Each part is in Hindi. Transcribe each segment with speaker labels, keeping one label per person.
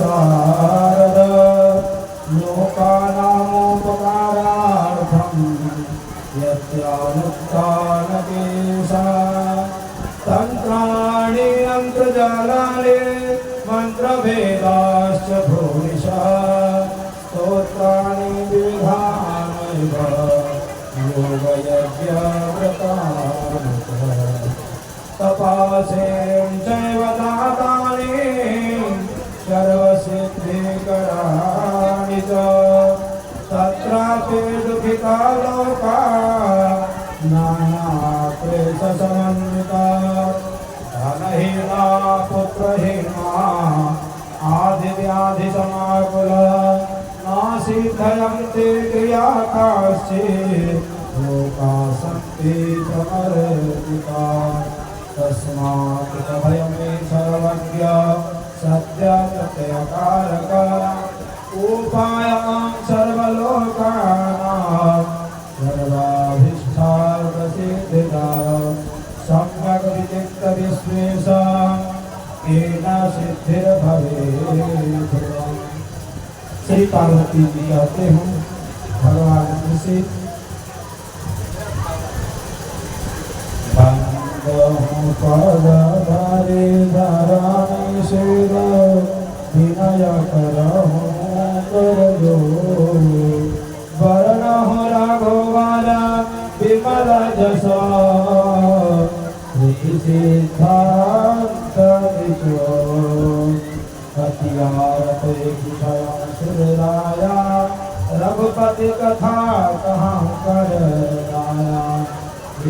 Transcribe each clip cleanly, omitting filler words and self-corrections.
Speaker 1: शारद लोकानामुपकारार्थं यत्यानुत्थानकेशा तन्त्राणि यन्त्रजालानि मन्त्रभेदाश्च भूरिशः स्तोत्राणि विविधानि योगयज्ञव्रतानि तपासें चैव दातानि सर्वसिद्धिकराणि च तत्रापि दुःखिता लोका नानाक्लेशसमन्विता धनहीना पुत्रहीना आदिव्याधिसमाकुला नासिद्धयन्ति क्रिया काश्चित् लोका सन्ति प्रमर्दिता तस्मात् भयमे सर्वज्ञ सत्यप्रत्ययकारक उपायं सर्वलोकानां सर्वाभीष्टार्थसिद्धिदा सम्यक् विचित्तविश्लेषं येन सिद्धिर्भवेत्। श्री पार्वती जी कहते हैं भगवान से पदधारे धराणि शिर विनय करहु करजो वरणहु राघवार विमल जस सिद्धांत हथियार सुरराया रघुपति कथा कहाँ कर लाया।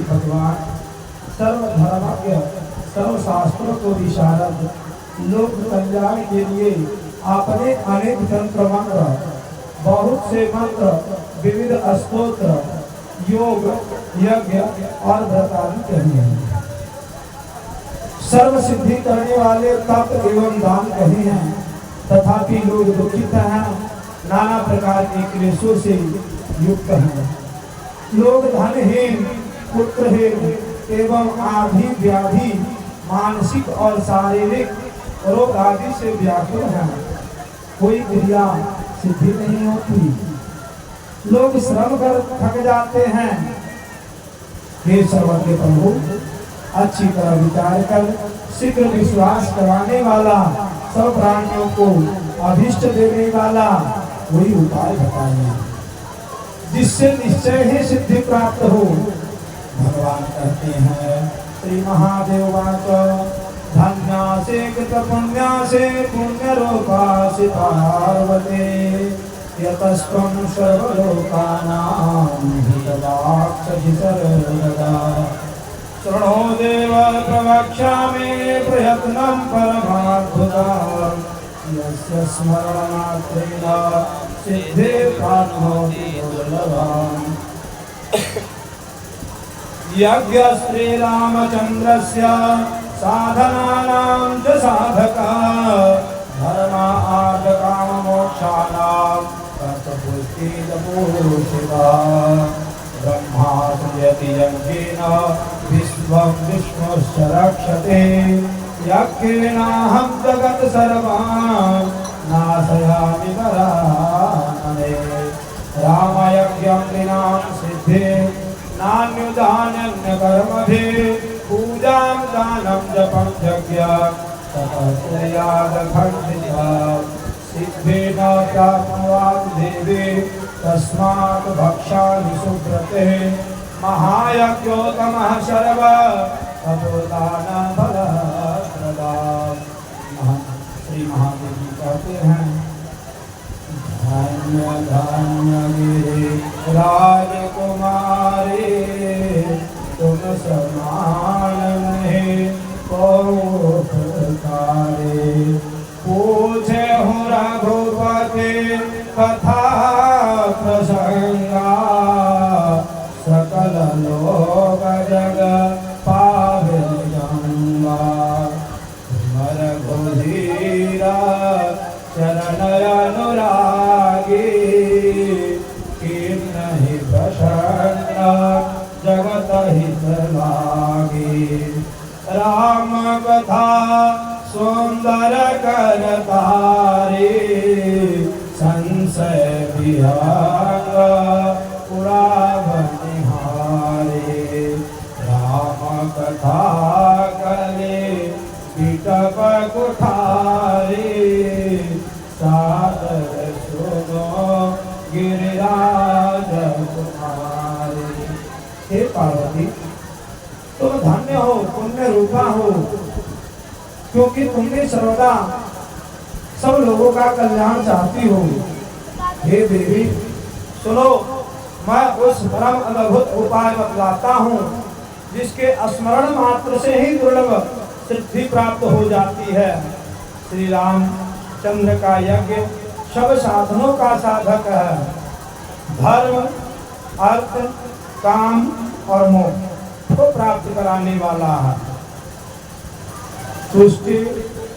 Speaker 1: भगवान सर्वधर्मज्ञ सर्वशास्त्रों को विशारद लोक कल्याण के लिए आपने अनेक तंत्र मंत्र बहुत से मंत्र विविध स्तोत्र योग यज्ञ और व्रतादि कहे हैं। सर्व सिद्धि करने वाले तप एवं दान कहे हैं। तथापि लोग दुखित हैं, नाना प्रकार के क्लेशों से युक्त हैं। लोग धनहीन पुत्रहीन एवं आदि व्याधि मानसिक और शारीरिक रोग आदि से व्याकुल हैं। कोई क्रिया सिद्धि नहीं होती। लोग श्रम कर थक जाते हैं। हे सर्वज्ञ प्रभु, अच्छी तरह विचार कर शीघ्र विश्वास कराने वाला, सब प्राणियों को अभिष्ट देने वाला कोई उपाय बताइए जिससे निश्चय ही सिद्धि प्राप्त हो। भगवान कहते हैं श्री महादेव वाच धन्यासे कृत पुण्यासे पुण्य रूपासि पार्वते यतस्त्वं सर्वलोकानां हितवाक्यसि सर्वदा शृणो देव प्रवक्ष्यामि प्रयत्नं परमाद्भुतं यस्य स्मरणमात्रेण सिद्धिर्प्राप्नोति दुर्लभम्। यज्ञ श्रीरामचन्द्रस्य साधनानां च साधका धर्मार्थकाममोक्षाणां तत्पुष्टिदपूषिता ब्रह्मा संयति यज्ञेन विश्वं विष्णुश्च रक्षते यज्ञेनाहं जगत् सर्वान् नाशयामि परानने। रामयज्ञं विनां सिद्धे नान्युदान्य कर्मभिः पूजां दानं जपं यज्ञं तपस्यादखण्डिता सिद्धेन प्राप्नुवान् देवे तस्मात् भक्षामि सुव्रते महायज्ञोत्तमः सर्व तपोदानफलप्रदाः। श्री महादेव जी कहते हैं धन्य धन्य गिरि राजकुमारी तुम समान नहीं पौकारे पूछे हूँ रघुपति कथा प्रसंगा सकल लोक जग पावे गंगा मर घोधीरा चरण अनुरागी कीर्ति प्रसन्न जगत हित लागी। राम कथा सुंदर कर तारी क्योंकि तुमने सर्वदा सब लोगों का कल्याण चाहती हो। हे देवी सुनो, मैं उस परम अद्भुत उपाय बतलाता हूँ जिसके स्मरण मात्र से ही दुर्लभ सिद्धि प्राप्त हो जाती है। श्री राम चंद्र का यज्ञ सब साधनों का साधक है। धर्म, अर्थ, काम और मोक्ष को प्राप्त कराने वाला है। तुष्टि,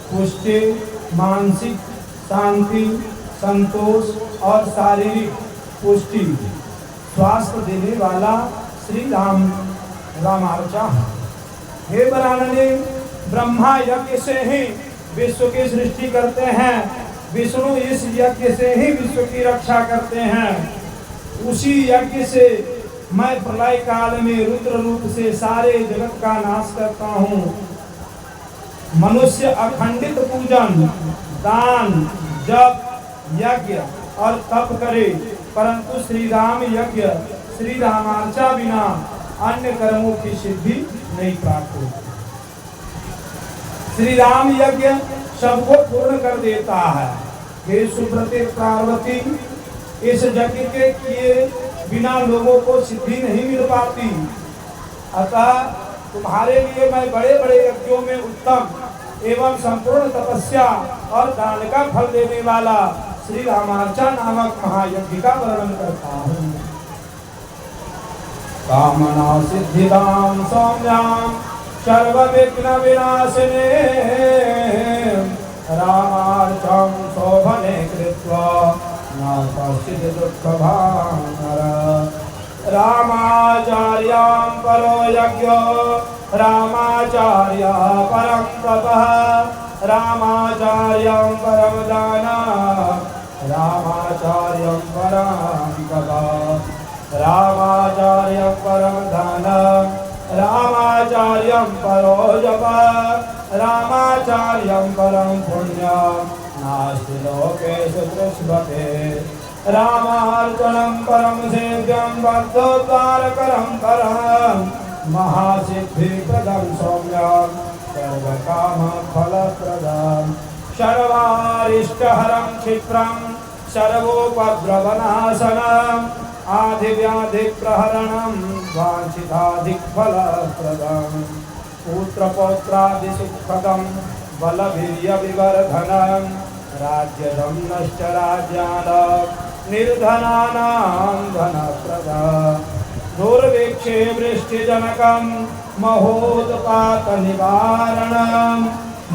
Speaker 1: पुष्टि, मानसिक शांति, संतोष और शारीरिक पुष्टि, स्वास्थ्य देने वाला श्री राम रामार्चा है। हे वरानने, ब्रह्मा यज्ञ से ही विश्व की सृष्टि करते हैं, विष्णु इस यज्ञ से ही विश्व की रक्षा करते हैं। उसी यज्ञ से मैं प्रलय काल में रुद्र रूप से सारे जगत का नाश करता हूँ। मनुष्य अखंडित पूजन, दान, जप, यज्ञ और तप करे, परंतु श्री राम यज्ञ, श्री रामार्चा बिना अन्य कर्मों की सिद्धि नहीं प्राप्त होती। श्री राम यज्ञ सबको पूर्ण कर देता है। हे सुब्रते पार्वती, इस यज्ञ के किए बिना लोगों को सिद्धि नहीं मिल पाती। अतः तुम्हारे लिए मैं बड़े बड़े यज्ञों में उत्तम एवं संपूर्ण तपस्या और दान का फल देने वाला श्री रामार्चा नामक महायज्ञ का वर्णन करता हूँ। कामना सिद्धिदां सौम्यां सर्व विघ्न विनाशिने रामार्चं शोभने कृत्वा न कश्चित् दुःखभाङ्। रामाचार्यां परो यज्ञो रामाचार्य परं तपः रामाचार्यं परं दानं रामाचार्यं परं तपः रामाचार्यं परं दानं रामाचार्यं परो जपः रामाचार्यं परं पुण्यं नास्ति लोकेषु दृश्यते। रामार्चनं परं सेव्यं बद्धोद्धारकरं परं महासिद्धिप्रदं सौम्यं सर्वकामफलप्रदं सर्वारिष्टहरं क्षिप्रं सर्वोपद्रवनाशनं आधिव्याधिप्रहरणं वाञ्छिताधिफलप्रदं पुत्रपौत्रादिसुखदं बलवीर्यविवर्धनं राज्यदं नश्चराज्यानां निर्धनानां धनप्रदं दुर्भिक्षे वृष्टिजनकं महोत्पातनिवारणं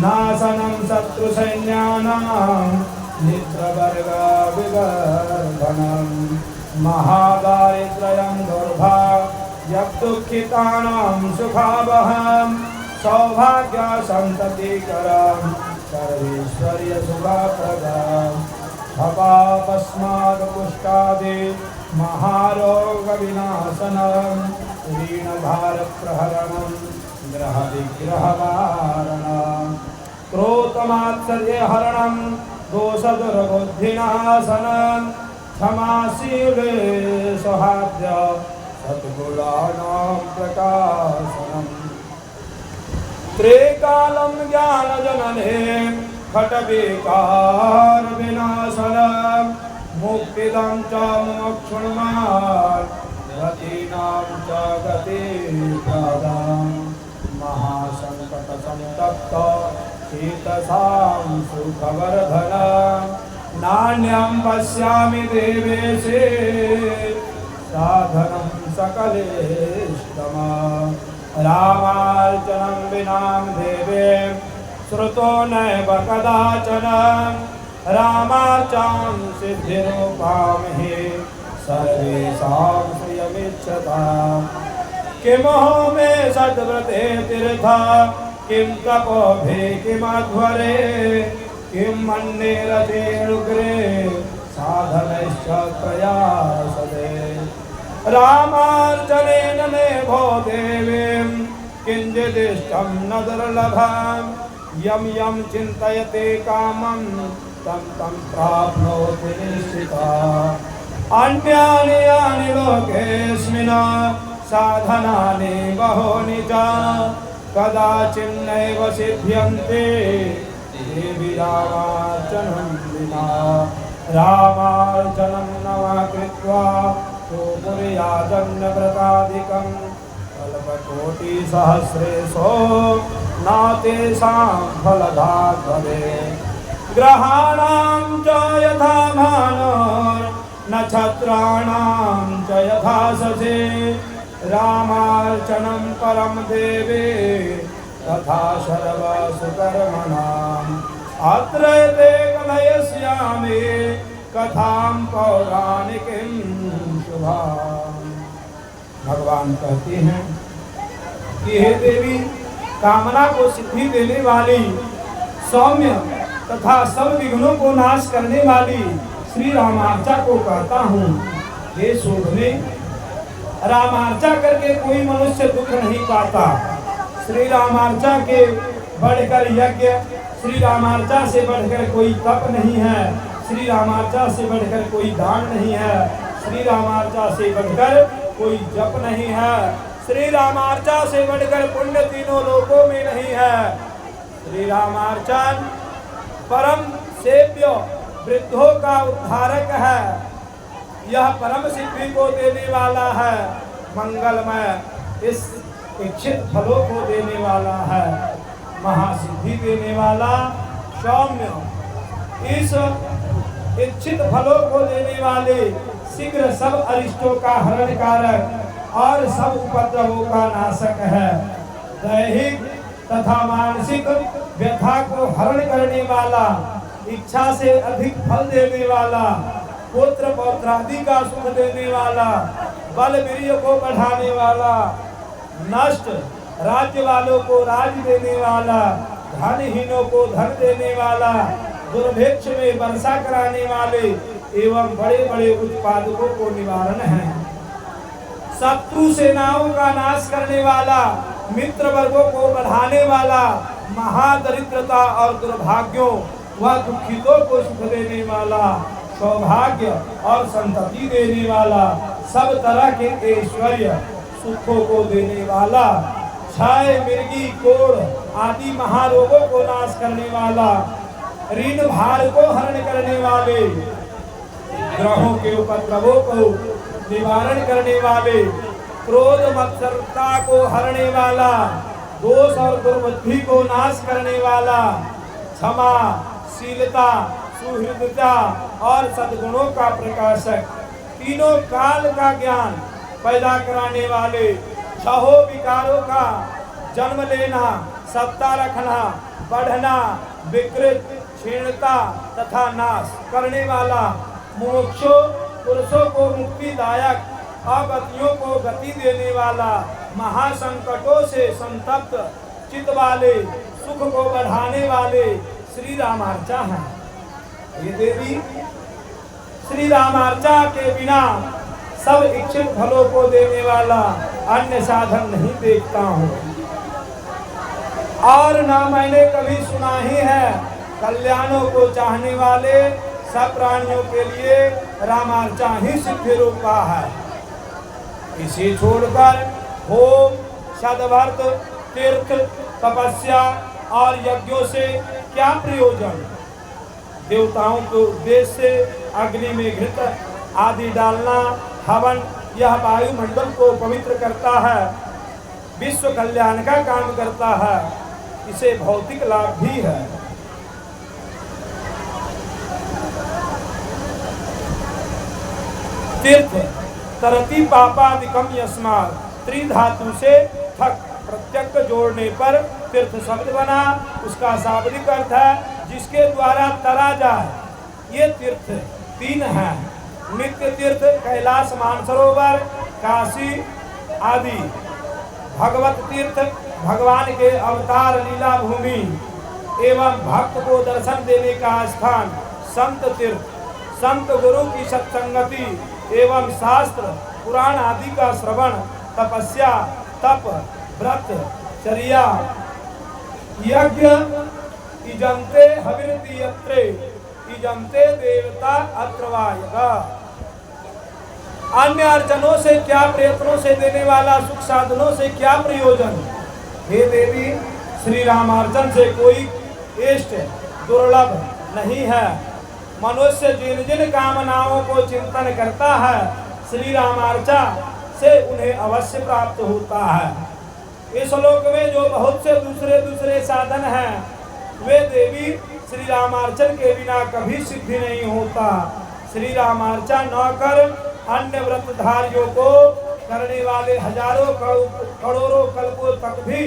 Speaker 1: नाशनं शत्रुसैन्यानां मित्रवर्गविवर्धनं महादारिद्र्यं दुर्भाग्यदुःखितानां सुखावहं सौभाग्यसन्ततिकरं सर्वैश्वर्यशुभप्रदं भवापस्मादपुष्टादि महारोगविनाशनं ऋणभारप्रहरणं ग्रहविग्रहवारणं क्रोधमात्सर्यहरणं दोषदुर्बुद्धिनाशनं क्षमाशीले सौहार्द्य सद्गुणानां प्रकाशनम् त्रिकालं ज्ञानजनने खट्विकारविनाशनं मुक्तिदं च मोक्षुण्मार्गतीनां च गतिप्रदं महासङ्कटसन्तप्त चेतसां सुखवर्धनं नान्यं पश्यामि देवेशे साधनं सकलेष्टमं रामार्चनं विनां देवे श्रुतो नैव कदाचन रामार्चां सिद्धिरूपां हि सर्वेषां श्रियमिच्छताम् किमहो मे सद्व्रते तीर्थ किं तपोभे किमध्वरे किं मन्ये रथेरुग्रे साधनैश्च प्रयासते रामार्चनेन मे भो देवीं किञ्चिदिष्टं न दुर्लभं यं यं चिन्तयते कामं तं तं प्राप्नोति निश्चितम् अन्यानि यानि लोकेऽस्मिन् साधनानि बहूनि च कदाचिन्नैव सिद्ध्यन्ते देवी रामार्चनं विना रामार्चनं न वा कृत्वा तो कुर्यादन्नव्रतादिकं कल्पकोटिसहस्रेशो न तेषां फलभाग् भवेत्। ग्रहाणां च यथा नक्षत्राणां च यथा सजे रामार्चनं परं देवे तथा सर्वसुकर्मणाम्। अत्र ते कथयिष्यामि कथां पौराणिकीं शुभाम्। भगवान कहते हैं कि हे देवी, कामना को सिद्धि देने वाली, सौम्य तथा सब विघ्नों को नाश करने वाली श्री रामार्चा को कहता हूँ। हे शोभने, रामार्चा करके कोई मनुष्य दुख नहीं पाता। श्री रामार्चा के बढ़कर यज्ञ, श्री रामार्चा से बढ़कर कोई तप नहीं है, श्री रामार्चा से बढ़कर कोई दान नहीं है, श्री रामार्चा से बढ़कर कोई जप नहीं है, श्री रामार्चा से बढ़कर पुण्य तीनों लोकों में नहीं है। श्री रामार्चन परम सेव्य वृद्धों का उद्धारक है। यह परम सिद्धि को देने वाला है, मंगलमय इस इच्छित फलों को देने वाला है, महासिद्धि देने वाला, सौम्य इस इच्छित फलों को देने वाले, शीघ्र सब अरिष्टों का हरण कारक और सब उपद्रवों का नाशक है। दैहिक तथा मानसिक व्यथा को हरण करने वाला, इच्छा से अधिक फल देने वाला, पुत्र पौत्रादि का सुख देने वाला, बल वीर्य को बढ़ाने वाला, नष्ट राज्य वालों को राज देने वाला, धनहीनों को धन देने वाला, दुर्भिक्ष में वर्षा कराने वाले एवं बड़े बड़े उत्पादकों को निवारण है। शत्रु सेनाओं का नाश करने वाला, मित्र वर्गों को बढ़ाने वाला, महादरिद्रता और दुर्भाग्यों व दुखितों को सुख देने वाला, सौभाग्य और संतति देने वाला, सब तरह के ऐश्वर्य सुखों को देने वाला, क्षय मृगी कोढ़ आदि महारोगों को नाश करने वाला, ऋण भार को हरण करने वाले, ग्रहों के उपद्रवों को निवारण करने वाले, क्रोध मत्सरता को हरने वाला, दोष और दुर्बुद्धि को नाश करने वाला, क्षमा शीलता सुहृदता और सद्गुणों का प्रकाशक, तीनों काल का ज्ञान पैदा कराने वाले, छहों विकारों का जन्म लेना, सत्ता रखना, बढ़ना, विकृत क्षीणता तथा नाश करने वाला, मोक्षो पुरुषों को मुक्तिदायक, अगतियों को गति देने वाला, महासंकटों से संतप्त चित्त वाले, सुख को बढ़ाने वाले श्री रामार्चा है। ये देवी, श्री रामार्चा के बिना सब इच्छित फलों को देने वाला अन्य साधन नहीं देखता हूँ, और ना मैंने कभी सुना ही है। कल्याणों को चाहने वाले सब प्राणियों के लिए रामार्चा ही सिद्धि रूप का है। इसे छोड़कर होम, सद्व्रत, तीर्थ, तपस्या और यज्ञों से क्या प्रयोजन। देवताओं के उद्देश्य से अग्नि में घृत आदि डालना, हवन, यह वायुमंडल को पवित्र करता है, विश्व कल्याण का काम करता है, इसे भौतिक लाभ भी है। तीर्थ तरति पापादिकम यस्मात्, त्रिधातु से थक प्रत्यक जोड़ने पर तीर्थ शब्द बना। उसका शाब्दिक अर्थ है जिसके द्वारा तरा जाए। ये तीर्थ तीन हैं, नित्य तीर्थ कैलाश मानसरोवर काशी आदि, भगवत तीर्थ भगवान के अवतार लीला भूमि एवं भक्त को दर्शन देने का स्थान, संत तीर्थ संत गुरु की सत्संगति एवं शास्त्र पुराण आदि का श्रवण, तपस्या तप व्रत चर्या यज्ञ, इजंते हविरति यत्रे इजंते देवता अत्रवायगा। अन्य अर्चनों से क्या, प्रयत्नों से देने वाला सुख साधनों से क्या प्रयोजन। हे देवी, श्री रामार्चन से कोई इष्ट दुर्लभ नहीं है। मनुष्य जिन जिन कामनाओं को चिंतन करता है, श्री रामार्चा से उन्हें अवश्य प्राप्त होता है। इस लोक में जो बहुत से दूसरे दूसरे साधन हैं, वे देवी श्री रामार्चन के बिना कभी सिद्धि नहीं होता। श्री रामार्चा न कर अन्य व्रतधारियों को करने वाले हजारों करोड़ों कल्पों तक भी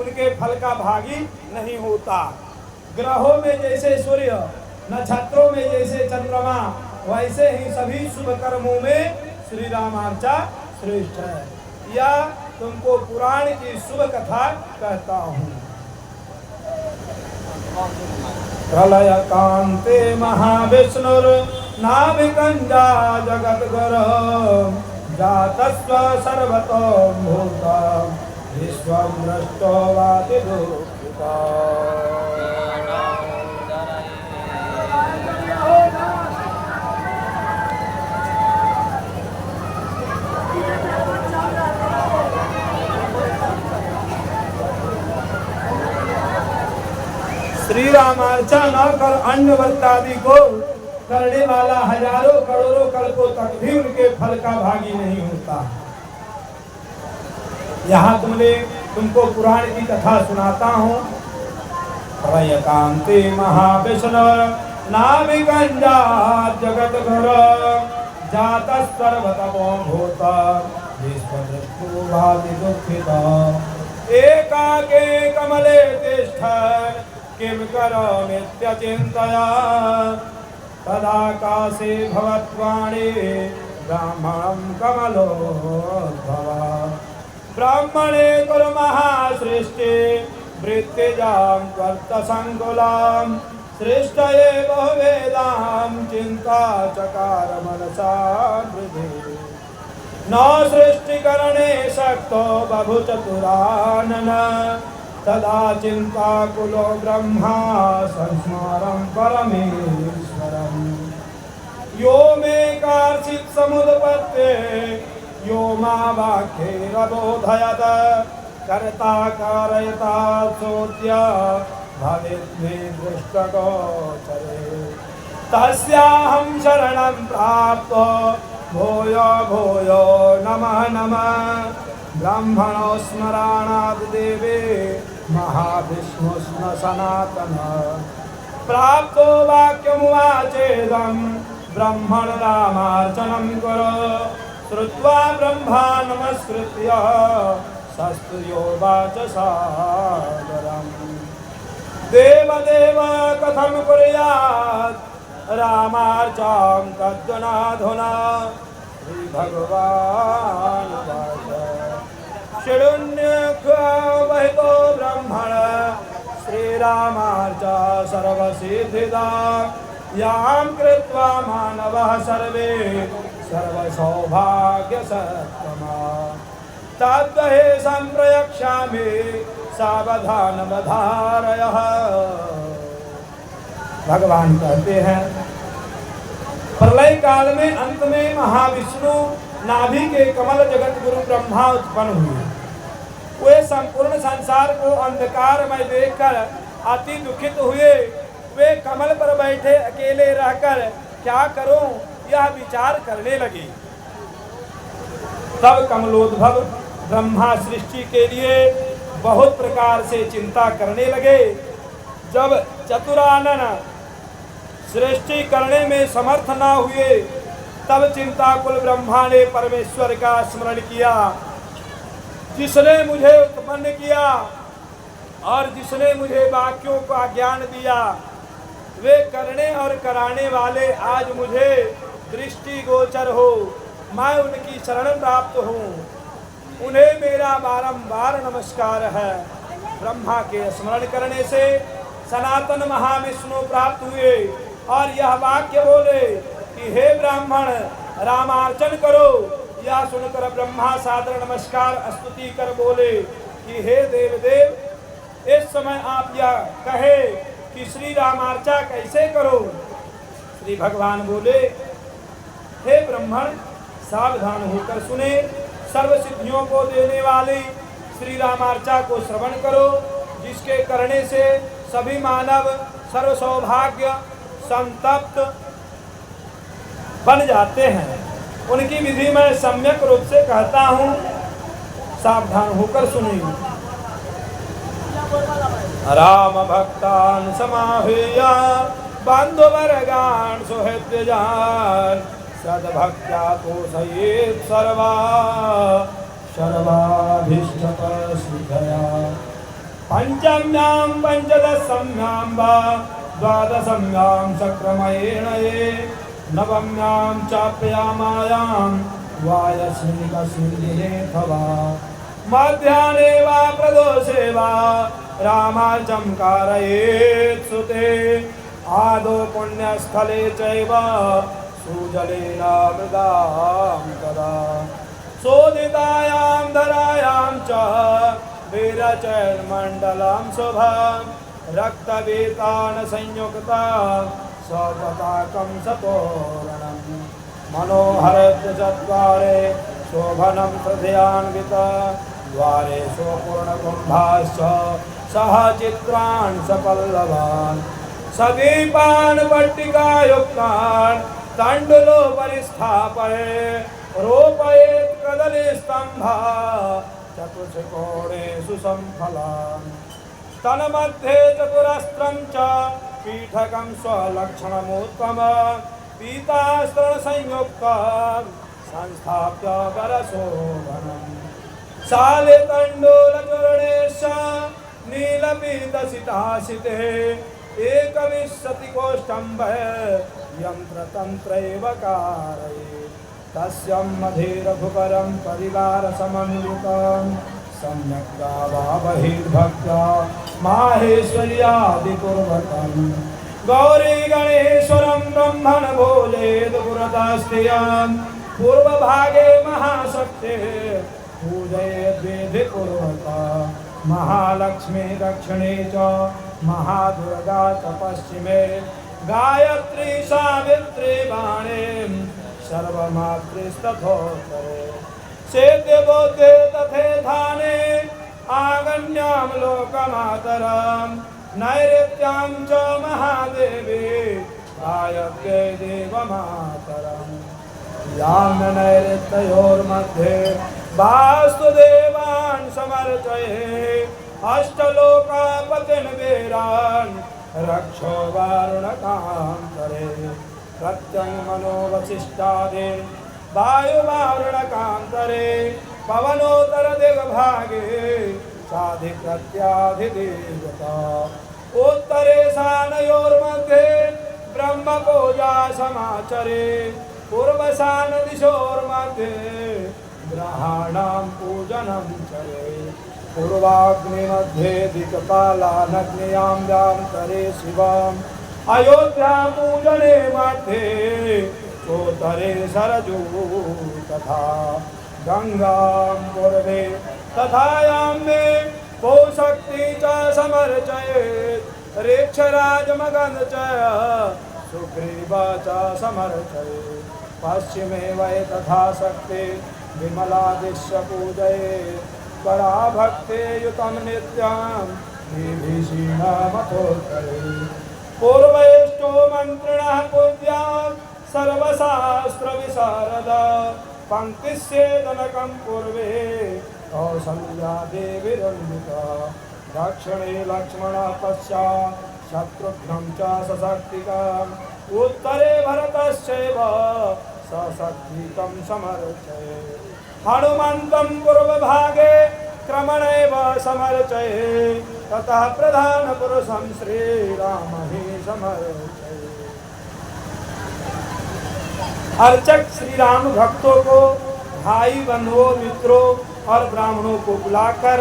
Speaker 1: उनके फल का भागी नहीं होता। ग्रहों में जैसे सूर्य, नक्षत्रों में जैसे चंद्रमा, वैसे ही सभी शुभ कर्मों में श्री रामार्चा श्रेष्ठ है। या तुमको पुराण की शुभ कथा कहता हूँ। प्रलय कांते महाविष्णुर नाभिकंजा जगद्गुरु जातस्व सर्वतो भूता विश्वं दृष्टो वाति दुःखिता। श्री रामार्चा न कर अन्य व्रतादि को करने वाला हजारों करोड़ों कल्पों तक भी उनके फल का भागी नहीं होता। यहाँ तुमको पुराण की कथा सुनाता हूँ। प्रयकांते महाविष्णु नाभिगंजा जगद्गुरु जातस्सर्वतो भूता विश्वदृष्टो भाति दुःखिता। एकाके कमले तिष्ठन् किं करोमीत्यचिन्तया तदाकाशे भवत्वाणी ब्राह्मणं कमलोद्भव। ब्राह्मणे कुरु महासृष्टि वृत्तिजां त्वत्सङ्कुलां सृष्टये बहुवेदां चिन्ता चकार मनसा हृदि। न सृष्टिकरणे शक्तो बभुचतुरानन तदा चिन्ताकुलो ब्रह्मा संस्मरं परमेश्वरम्। यो मे कार्चित् समुत्पत्ते यो मा वाक्यैरबोधयत् कर्ता कारयता सोऽद्य भवेत् मे दृष्टगोचरे। तस्याहं शरणं प्राप्तो भूयो भूयो नमः नमः। ब्राह्मणो स्मराणाद् देवे महाविष्णुस्म सनातन। प्राप्तो वाक्यमुवाचेदं ब्रह्मण रामार्चनं कुरु। श्रुत्वा ब्रह्मा नमस्कृत्य सस्तुयोवाच सादरम्। देवदेव कथं कुर्यात् रामार्चां तद्वनाधुना। श्रीभगवान् शृण्वहितो ब्रह्मण श्रीरामार्चा सर्वसिद्धिदा। यां कृत्वा मानवः सर्वे सर्वसौभाग्यसत्तमा। तद्वहे सम्प्रयक्ष्यामि सावधानमधारयः। भगवान कहते हैं, प्रलय काल में अंत में महाविष्णु नाभि के कमल जगत गुरु ब्रह्मा उत्पन्न हुए। वे संपूर्ण संसार को अंधकार में देखकर अति दुखित हुए। वे कमल पर बैठे अकेले रहकर क्या करूं यह विचार करने लगे। तब कमलोद्भव ब्रह्मा सृष्टि के लिए बहुत प्रकार से चिंता करने लगे। जब चतुरानन सृष्टि करने में समर्थ न हुए, तब चिंताकुल ब्रह्मा ने परमेश्वर का स्मरण किया, जिसने मुझे उत्पन्न किया और जिसने मुझे वाक्यों का ज्ञान दिया। वे करने और कराने वाले आज मुझे दृष्टि गोचर हो। मैं उनकी शरण प्राप्त हूँ। उन्हें मेरा बारंबार नमस्कार है। ब्रह्मा के स्मरण करने से सनातन महाविष्णु प्राप्त हुए और यह वाक्य बोले कि हे ब्राह्मण, रामार्चन करो। यह सुनकर ब्रह्मा सादर नमस्कार स्तुति कर बोले कि हे देवदेव, इस समय आप यह कहे कि श्री रामार्चा कैसे करो। श्री भगवान बोले, हे ब्राह्मण, सावधान होकर सुने। सर्व सिद्धियों को देने वाली श्री रामार्चा को श्रवण करो, जिसके करने से सभी मानव सर्व सौभाग्य संतप्त बन जाते हैं। उनकी विधि मैं सम्यक रूप से कहता हूँ, सावधान होकर सुनिए। राम भक्तान समाहूय बंधुवर्गान सुहृद्यजान सद्भक्त्या तोषयेत् सर्वा सर्वाभीष्टसिद्धया। पंचम्यां पंचदशम्यां वा द्वादशम्यां सक्रमयेण ये नवम्यां चाप्यामायां वायस्मिकसिद्धिरेथवा। मध्याह्ने वा प्रदोषे वा रामार्चं कारयेत् सुते। आदौ पुण्यस्थले चैव सुजलेन मृदां तदा। शोधितायां धरायां च वीरचैर्मण्डलं शुभं रक्तवीतान् संयुक्ता सपताकं सतोरणं। मनोहरस्य चत्वारे शोभनं हृदयान्विता द्वारे स्वपूर्णकुम्भाश्च सह चित्रान् सपल्लवान्। सदीपान् पट्टिकायुक्तान् तण्डुलोपरि स्थापये रोपयेत् कदलीस्तम्भा चतुष्कोणेषु सम्फलान्। तन्मध्ये चतुरस्त्रं च पीठकं स्वलक्षणमुत्तमं पीतास्त्रसंयुक्तं संस्थाप्य वरशोभनम्। शालितण्डुलचूर्णेश नीलपीतसितासिते एकविंशतिकोष्ठम्भे यन्त्रतन्त्रैव कारयेत्। तस्य मधेरघुपरं परिवारसमन्वितं सम्यक् गावावहेद्भक्त्या माहेश्वर्यादिपूर्वकम्। गौरी गणेश्वरं ब्रह्मण भोजयेत् पुरतस्थितं पूर्वभागे महाशक्ते पूजयेद्विधिपूर्वकम्। महालक्ष्मी दक्षिणे च महादुर्गा च पश्चिमे गायत्री सावित्री वाणी सर्वमातृस्तथोत्तरे। सेद्यबोधे तथेधाने आगण्यां लोकमातरं नैऋत्यां च महादेवी गायत्र्यै देवमातरम्। यां नैऋत्ययोर्मध्ये वास्तुदेवान् समर्चये अष्टलोकापतिन् वीरान् रक्षो वारुणकान्तरे। प्रत्यं मनोवसिष्ठादे वायुवारुणकान्तरे पवनोत्तर दिग्भागे साधिकृत्याधिदेवता। उत्तरे सानयोर्मध्ये ब्रह्मपूजा समाचरे पूर्वशानदिशोर्मध्ये ग्रहाणां पूजनं चरे। पूर्वाग्निमध्ये दिक्पालानग्न्यां व्यान्तरे शिवम् अयोध्या पूजने मध्ये उत्तरे सरजू तथा गंगां पूर्वे तथा यामे पौशक्ति च समर्चयेत्। ऋक्षराजमगन्ध च सुग्रीव च समर्चयेत्। पश्चिमे वै तथा शक्ति विमलादिश्य पूजयेत्। पराभक्ते युतं नित्यं विभीषणमथोत्तरे। पूर्वैष्टो मन्त्रिणः पूज्याः सर्वशास्त्रविशारदा। पङ्क्तिस्येदनकं पूर्वे कौसल्या देवीरन्विता। दक्षिणे लक्ष्मणः पश्चात् शत्रुघ्नं च सशक्तिकम्। उत्तरे भरतश्चैव सशक्तिकं समर्चयेत्। हनुमन्तं पूर्वभागे क्रमणैव समर्चयेत्। ततः प्रधानपुरुषं श्रीरामहि समर्चयेत्। अर्चक श्री राम भक्तों को भाई बंधुओं मित्रों और ब्राह्मणों को बुलाकर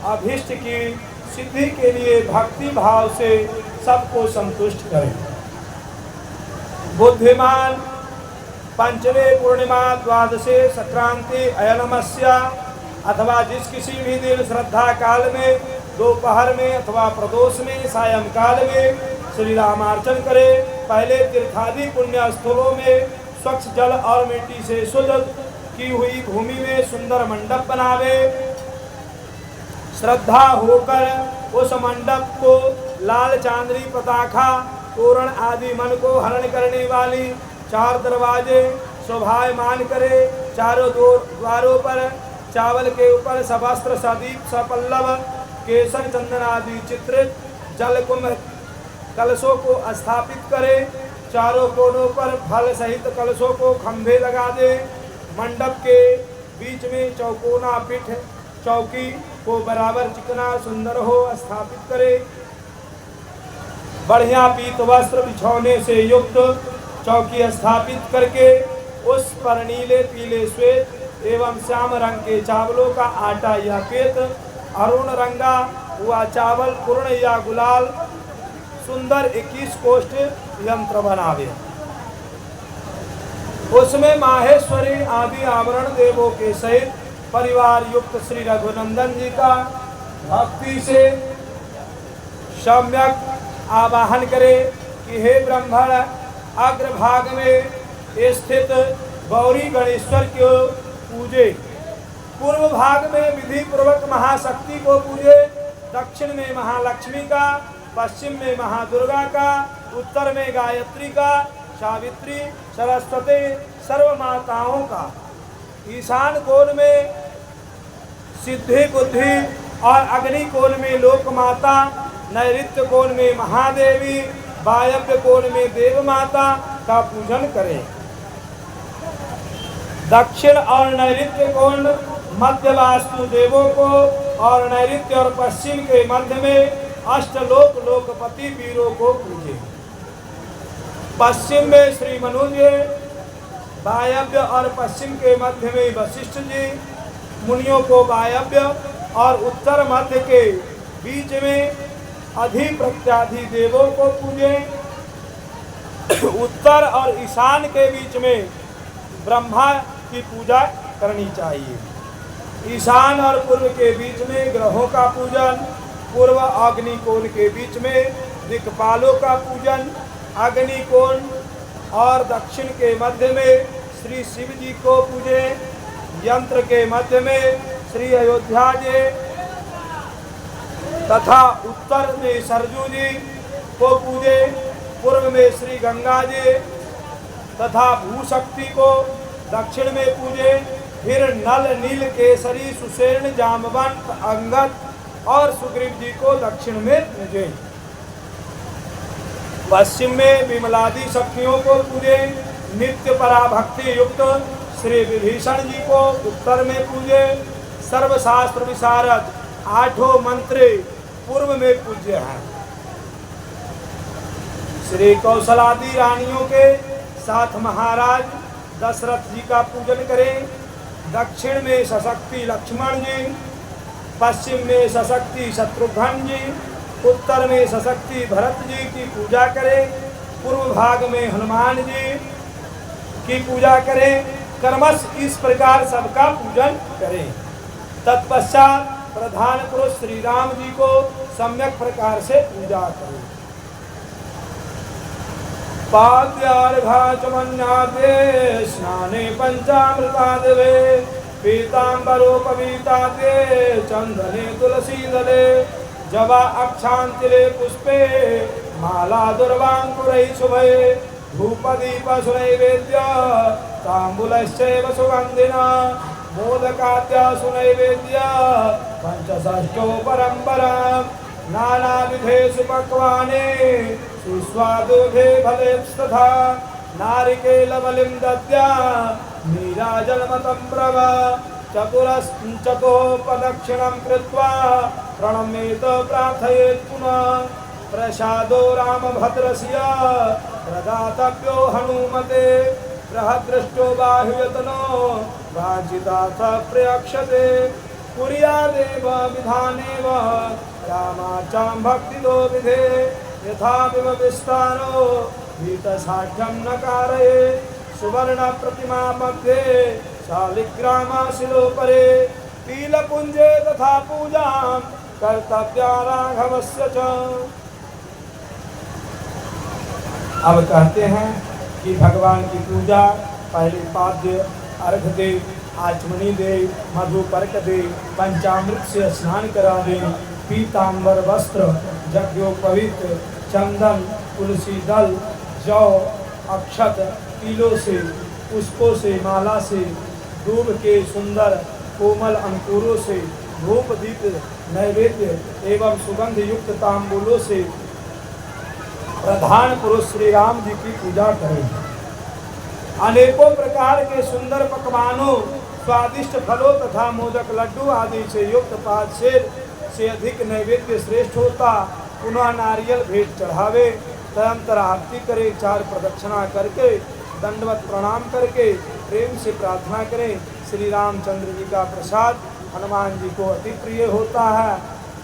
Speaker 1: अभीष्ट की सिद्धि के लिए भक्ति भाव से सबको संतुष्ट करें। बुद्धिमान पंचमे पूर्णिमा द्वादशे संक्रांति अयनमस्या अथवा जिस किसी भी दिन श्रद्धा काल में दोपहर में अथवा प्रदोष में सायंकाल में श्री रामार्चन करे। पहले तीर्थादि पुण्य स्थलों में स्वच्छ जल और मिट्टी से शुद्ध की हुई भूमि में सुंदर मंडप बनावे। श्रद्धा होकर उस मंडप को लाल चांदनी पताखा तोरण आदि मन को हरण करने वाली 4 दरवाजे शोभायमान करे। चारों द्वारों पर चावल के ऊपर सवस्त्र सदीप सपल्लव केसर चंदन आदि चित्रित जल कुंभ कलशों को स्थापित करे। चारों कोनों पर फल सहित कलशों को खंभे लगा दे। मंडप के बीच में चौकोना पीठ चौकी को बराबर चिकना सुंदर हो स्थापित करे। बढ़िया पीत वस्त्र बिछौने से युक्त चौकी स्थापित करके उस पर नीले पीले श्वेत एवं श्याम रंग के चावलों का आटा या पेत अरुण रंगा हुआ चावल पूर्ण या गुलाल सुंदर 21 कोष्ठ यंत्र बनावे। उसमें माहेश्वरी आदि आभरण देवों के सहित परिवार युक्त श्री रघुनंदन जी का भक्ति से सम्यक आवाहन करे कि हे ब्राह्मण, अग्रभाग में स्थित गौरी गणेश्वर को पूजे, पूर्व भाग में विधि पूर्वक महाशक्ति को पूजे, दक्षिण में महालक्ष्मी का, पश्चिम में महादुर्गा का, उत्तर में गायत्री का, सावित्री सरस्वती सर्व माताओं का, ईशान कोण में सिद्धि बुद्धि और अग्नि कोण में लोक माता, नैऋत्य कोण में महादेवी, वायव्य कोण में देव माता का पूजन करें। दक्षिण और नैऋत्य कोण मध्य वास्तु देवों को और नैऋत्य और पश्चिम के मध्य में अष्टलोक लोकपति वीरों को पूजे। पश्चिम में श्री मनुज, वायव्य और पश्चिम के मध्य में वशिष्ठ जी, मुनियों को वायव्य और उत्तर मध्य के बीच में अधि प्रत्याधि देवों को पूजे। उत्तर और ईशान के बीच में ब्रह्मा की पूजा करनी चाहिए। ईशान और पूर्व के बीच में ग्रहों का पूजन, पूर्व अग्नि कोण के बीच में दिक्पालों का पूजन, अग्नि कोण और दक्षिण के मध्य में श्री शिव जी को पूजे। यंत्र के मध्य में श्री अयोध्या जी तथा उत्तर में सरजू जी को पूजे। पूर्व में श्री गंगा जी तथा भूशक्ति को दक्षिण में पूजे। फिर नल नील केसरी सुषेण जामवंत अंगद और सुग्रीव जी को दक्षिण में पूजे। पश्चिम में विमलादि शक्तियों को पूजे। नित्य पराभक्ति युक्त श्री विभीषण जी को उत्तर में पूजे। सर्वशास्त्र विशारद 8 मंत्री पूर्व में पूज्य हैं। श्री कौशलादि रानियों के साथ महाराज दशरथ जी का पूजन करें। दक्षिण में सशक्ति लक्ष्मण जी, पश्चिम में सशक्ति शत्रुघ्न जी, उत्तर में सशक्ति भरत जी की पूजा करें। पूर्व भाग में हनुमान जी की पूजा करें। कर्मश इस प्रकार सबका पूजन करें। तत्पश्चात प्रधान पुरुष श्री राम जी को सम्यक प्रकार से पूजा करें। पाद्यार्घाचमन्यादे स्नाने पंचामृतादवे पीतांबरोपवीतादे चंदने तुलसी दले जवा अक्षांतिले पुष्पे माला दुर्वांकुरै शुभे धूपदीप सुनैवेद्य तांबूलश्चैव सुगंधिना मोदकाद्या सुनैवेद्य पंचषष्ठो परम्परां नानाविधेषु पक्वाने सुस्वादुभे फलेस्तथा नारिकेलबलिं दद्या नीराजलमतं प्रव चतुरश्चतुःप्रदक्षिणं कृत्वा प्रणमेत प्रार्थयेत् पुनः प्रसादो रामभद्रस्य प्रदातव्यो हनुमते बृहद्दृष्टो बाह्यतनो वाञ्छितार्थ प्रयक्षते कुर्यादेव विधानेव रामाचां भक्तितो विधे यथा विस्तारो भीतसाढ्यं न कारये सुवर्ण प्रतिमा मध्ये शालिग्रामशिलोपरे कीलपुञ्जे तथा पूजां कर्तव्या राघवस्य च। अब कहते हैं कि भगवान की पूजा पहले पाद्य अर्घ दे आचमनी दे, मधुपर्क दे, पंचामृत से स्नान करा दे, पीतांबर वस्त्र, यज्ञोपवीत, चंदन, तुलसी दल, जौ, अक्षत, तिलों से, पुष्पों से, माला से, दूब के सुंदर कोमल अंकुरों से, धूप दीप नैवेद्य एवं सुगंध युक्त तांबूलों से प्रधान पुरुष श्री राम जी की पूजा करें। अनेकों प्रकार के सुंदर पकवानों, स्वादिष्ट फलों तथा मोदक लड्डू आदि से युक्त 5 सेर से अधिक नैवेद्य श्रेष्ठ होता। पुनः नारियल भेंट चढ़ावे, तदंतर आरती करे, 4 प्रदक्षिणा करके दंडवत प्रणाम करके प्रेम से प्रार्थना करें। श्री रामचंद्र जी का प्रसाद हनुमान जी को अति प्रिय होता है।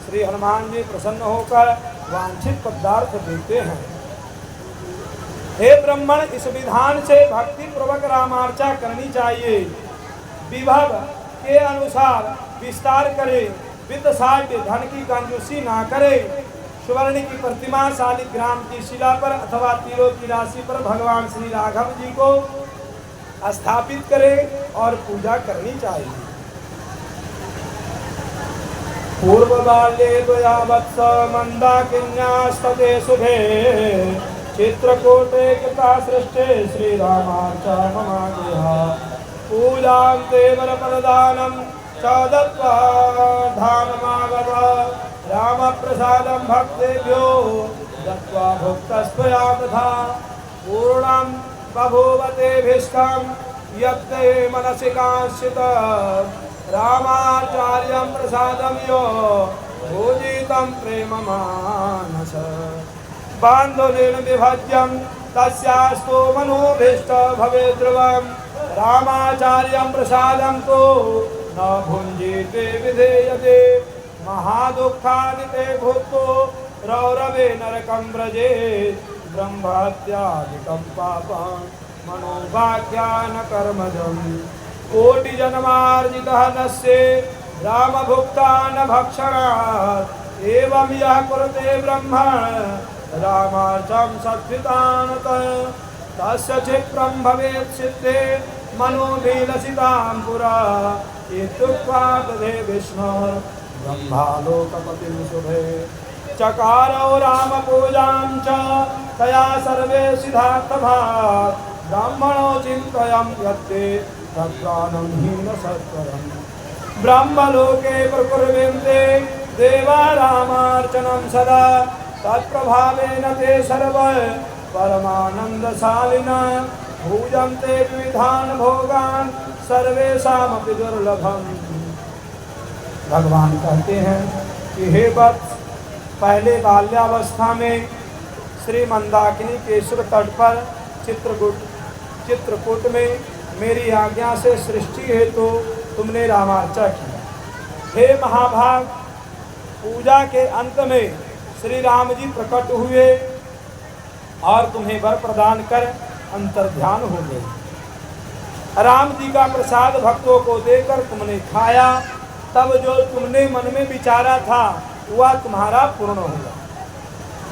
Speaker 1: श्री हनुमान जी प्रसन्न होकर वांछित पदार्थ देते हैं। हे ब्राह्मण, इस विधान से भक्ति पूर्वक रामार्चा करनी चाहिए। विभव के अनुसार विस्तार करे, वित्त साध्य धन की कंजूसी ना करे। सुवर्ण की प्रतिमा शालिग्राम की शिला पर अथवा तीरों की राशि पर भगवान श्री राघव जी को स्थापित करे और पूजा करनी चाहिए। पूर्व बाल्ये द्वया वत्स मंदाकिन्यास्तते शुभे चित्रकूटे कृता सृष्टे श्री रामार्चा ममादेहा पूजां देवर प्रदानं च दत्त्वा धाममागत राम प्रसादं भक्तेभ्यो दत्त्वा भुक्तस्त्वया तथा पूर्णं बभूवतेभिष्टं यत्ते मनसि कांक्षित रामाचार्यं प्रसादं यो भोजितं प्रेम मानस बान्धवेन विभज्यं तस्यास्तु मनोभीष्ट भवेत् ध्रुवं रामाचार्यं प्रसादं तो न भुञ्जीते विधेयते महादुःखानिते भूतो रौरवे नरकं व्रजेत् ब्रह्महत्यादिकं पापं मनोवाक्यान कर्मजं कोटिजन्मार्जितः नश्ये रामभुक्ता न भक्षणात् एवं यः कुरुते ब्रह्मन् रामार्चं सद्वितानतः तस्य क्षिप्रं भवेत् सिद्धे मनोभिलसितां पुरा इत्युक्त्वा दधे विष्णुः ब्रह्मालोकपतिं शुभे चकारो राम पूजां च तया सर्वे सिद्धार्थभाक् ब्राह्मणो चिन्तयं यत्ते तद्गानं हीन सत्वरम् ब्रह्मलोके प्रकुर्वन्ते देवा रामार्चनं सदा तत्प्रभावेन ते सर्वे परमानन्दशालिनः भुजन्ते विविधान् भोगान् सर्वेषामपि दुर्लभम्। भगवान कहते हैं कि हे वत्स, पहले बाल्यावस्था में श्री मंदाकिनी के सुर तट पर चित्रकूट में मेरी आज्ञा से सृष्टि हेतु तुमने रामार्चा की। हे महाभाग, पूजा के अंत में श्री राम जी प्रकट हुए और तुम्हें वर प्रदान कर अंतर्ध्यान हो गए। राम जी का प्रसाद भक्तों को देकर तुमने खाया, तब जो तुमने मन में विचारा था वह तुम्हारा पूर्ण होगा।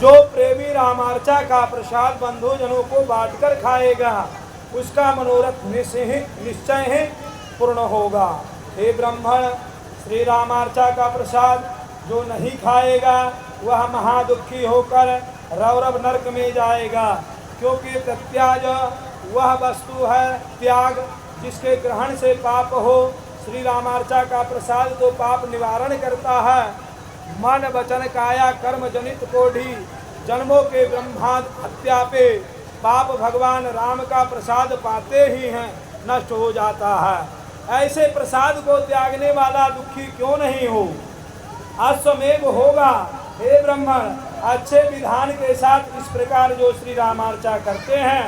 Speaker 1: जो प्रेमी रामार्चा का प्रसाद बंधुजनों को बांटकर खाएगा उसका मनोरथ निश्चय ही पूर्ण होगा। हे ब्राह्मण, श्री रामार्चा का प्रसाद जो नहीं खाएगा वह महादुखी होकर रौरव नरक में जाएगा, क्योंकि प्रत्याज वह वस्तु है त्याग जिसके ग्रहण से पाप हो। श्री रामार्चा का प्रसाद तो पाप निवारण करता है। मन वचन काया कर्म जनित कोढ़ी जन्मों के ब्रह्मांड हत्या पे पाप भगवान राम का प्रसाद पाते ही हैं नष्ट हो जाता है। ऐसे प्रसाद को त्यागने वाला दुखी क्यों नहीं हो? अश्वमेव होगा। हे ब्राह्मण, अच्छे विधान के साथ इस प्रकार जो श्री रामार्चा करते हैं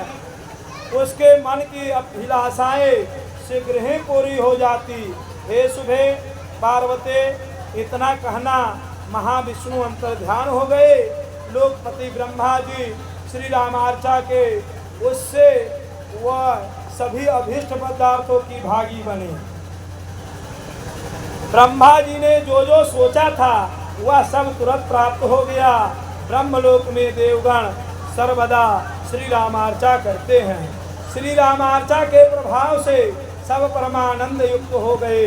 Speaker 1: उसके मन की अभिलाषाएं शीघ्र ही पूरी हो जाती। हे शुभे पार्वते, इतना कहना महाविष्णु अंतर्ध्यान हो गए। लोकपति ब्रह्मा जी श्री रामार्चा के उससे वह सभी अभीष्ट पदार्थों की भागी बने। ब्रह्मा जी ने जो जो सोचा था वह सब तुरंत प्राप्त हो गया। ब्रह्मलोक में देवगण सर्वदा श्री रामार्चा करते हैं। श्री रामार्चा के प्रभाव से सब परमानंद युक्त हो गए,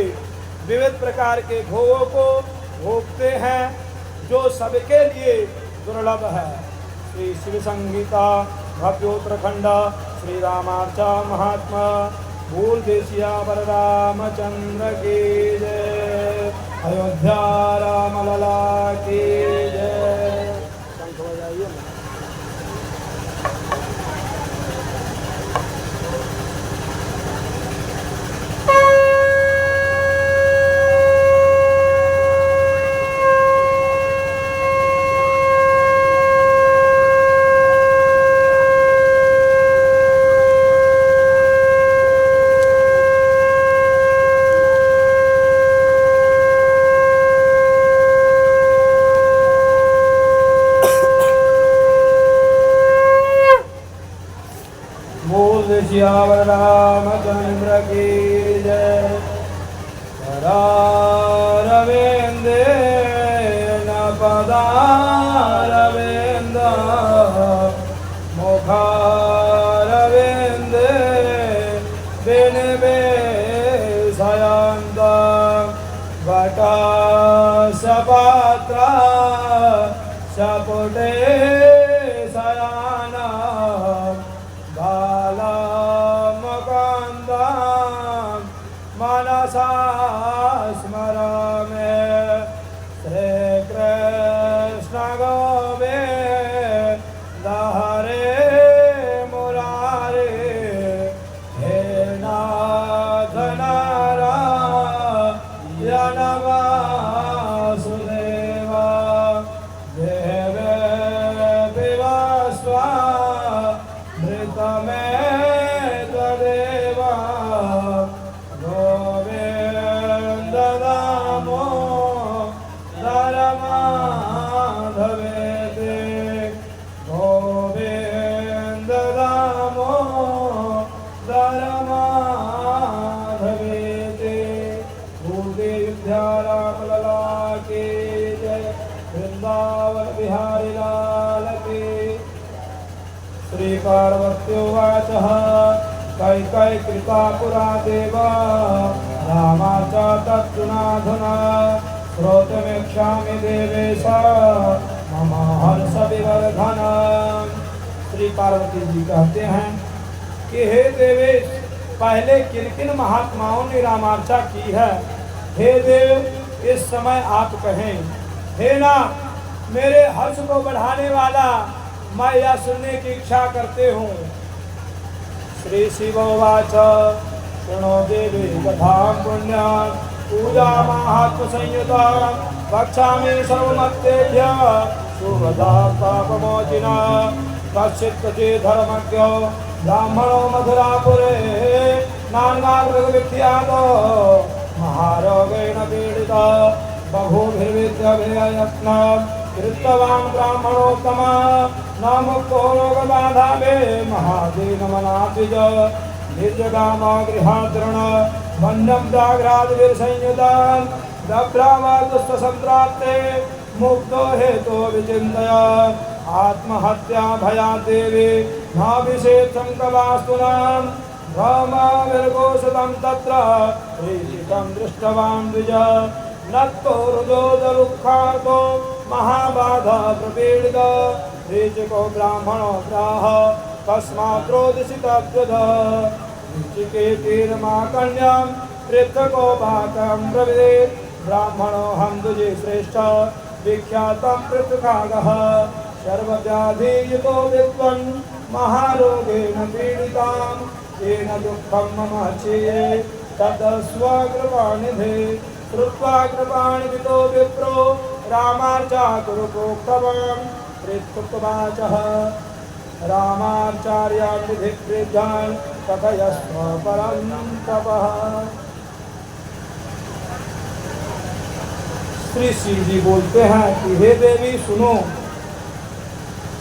Speaker 1: विविध प्रकार के भोगों को भोगते हैं जो सबके लिए दुर्लभ है। श्री शिव संगीता भव्योत्तरखंड श्री रामार्चा महात्मा भूल देशिया वर रामचंद्र की जय, अयोध्या राम लला की जय। शंख बजाइए ना। सियावर रामचंद्र की जय। रविंदे न पदारविंद मुखारविंदे बिन बेसयंत वटा सपात्र सपुटे सयाना बाला मनसा स्मरामि श्री कृष्ण गोविंद हरे मुरारे हे नाथ नारायण वासुदेव देवे विवास्वा मृतमे त्वदेवा गोविंद दामो धरमाधवेते गोविंद दामो धरमाधवेते। भूते विद्याराम लला के जय, वृंदावन बिहारी लाल के। श्री पार्वत्योवाच कैकेयी कृता पुरा देवा रामाचा तत्तुनाधुना श्रोतुमिच्छामि देवेश मम हर्ष विवर्धन। श्री पार्वती जी कहते हैं कि हे देवेश, पहले किन किन महात्माओं ने रामार्चा की है, हे देव इस समय आप कहें। हे नाथ, मेरे हर्ष को बढ़ाने वाला मैं यह सुनने की इच्छा करते हूँ। श्री शिवोवाच शृणो देवी कथां पुण्यां पूजा माहात्म्य संयुता वक्ष्यामि सर्वमत्तेभ्यः सुहृदा पापमोचिना। कश्चित् क्वचित् धर्मज्ञो ब्राह्मणो मथुरापुरे नानार्घविख्यातो महारोगेण पीडितो बहुभिर्विद्याभ्ययत्नं कृतवान् ब्राह्मणोत्तमः न मुक्तो रोगबाधाभे महादीनमनाद्विज निर्जगामा गृहाद्रण वन्यं व्याघ्रादिभिर्संयुतान् दभ्रावादुष्टसंत्राप्ते मुक्तो हेतो विचिन्तय आत्महत्या भयात् देवी नाभिषेत् संकवास्तुनां भ्रमाविर्घोषितं तत्र प्रीतितं दृष्टवान् द्विज नत्तो रुजोदरुक्खार्तो महाबाधा प्रपीडित ऋचिको ब्राह्मणो प्राह कस्मात् रोदिषितव्यध ऋचिकेतिर्माकन्यां पृथको वाकं ब्रवीत् ब्राह्मणो हम द्विजे श्रेष्ठ विख्यातं पृथुकागः सर्वव्याधियुतो विद्वन् महारोगेण पीडितां येन दुःखं मम क्षीये तदस्वकृपानिधे श्रुत्वा कृपाणितो विप्रो रामार्चा कुरु प्रोक्तवान् पृथुकवाचः रामाचार्यान् विधिकृतान् कथयस्व परं तपः। श्री शिव जी बोलते हैं कि हे देवी सुनो,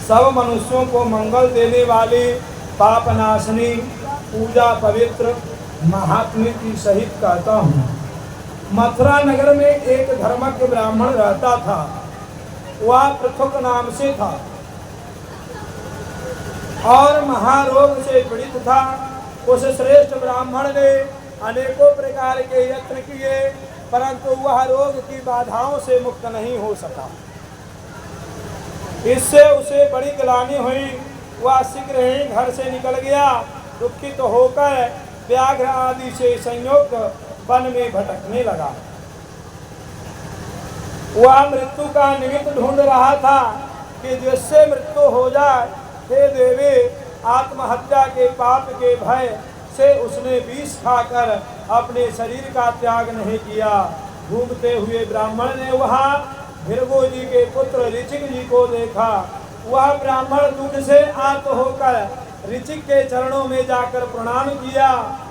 Speaker 1: सब मनुष्यों को मंगल देने वाली पापनाशनी पूजा पवित्र महात्म्य की सहित कहता हूँ। मथुरा नगर में एक धर्मज्ञ ब्राह्मण रहता था। वह पृथुक नाम से था और महारोग से पीड़ित था। उस श्रेष्ठ ब्राह्मण ने अनेकों प्रकार के यत्न किए, परंतु वह रोग की बाधाओं से मुक्त नहीं हो सका। इससे उसे बड़ी ग्लानि हुई। वह शीघ्र ही घर से निकल गया। दुखित तो होकर व्याघ्र आदि से संयुक्त वन में भटकने लगा। वह मृत्यु का निमित्त ढूंढ रहा था कि जिससे मृत्यु हो जाए। हे देवी, आत्महत्या के पाप के भय से उसने विष खाकर अपने शरीर का त्याग नहीं किया। घूमते हुए ब्राह्मण ने वहाँ भृगु जी के पुत्र ऋचिक जी को देखा। वह ब्राह्मण दुख से आर्त होकर ऋचिक के चरणों में जाकर प्रणाम किया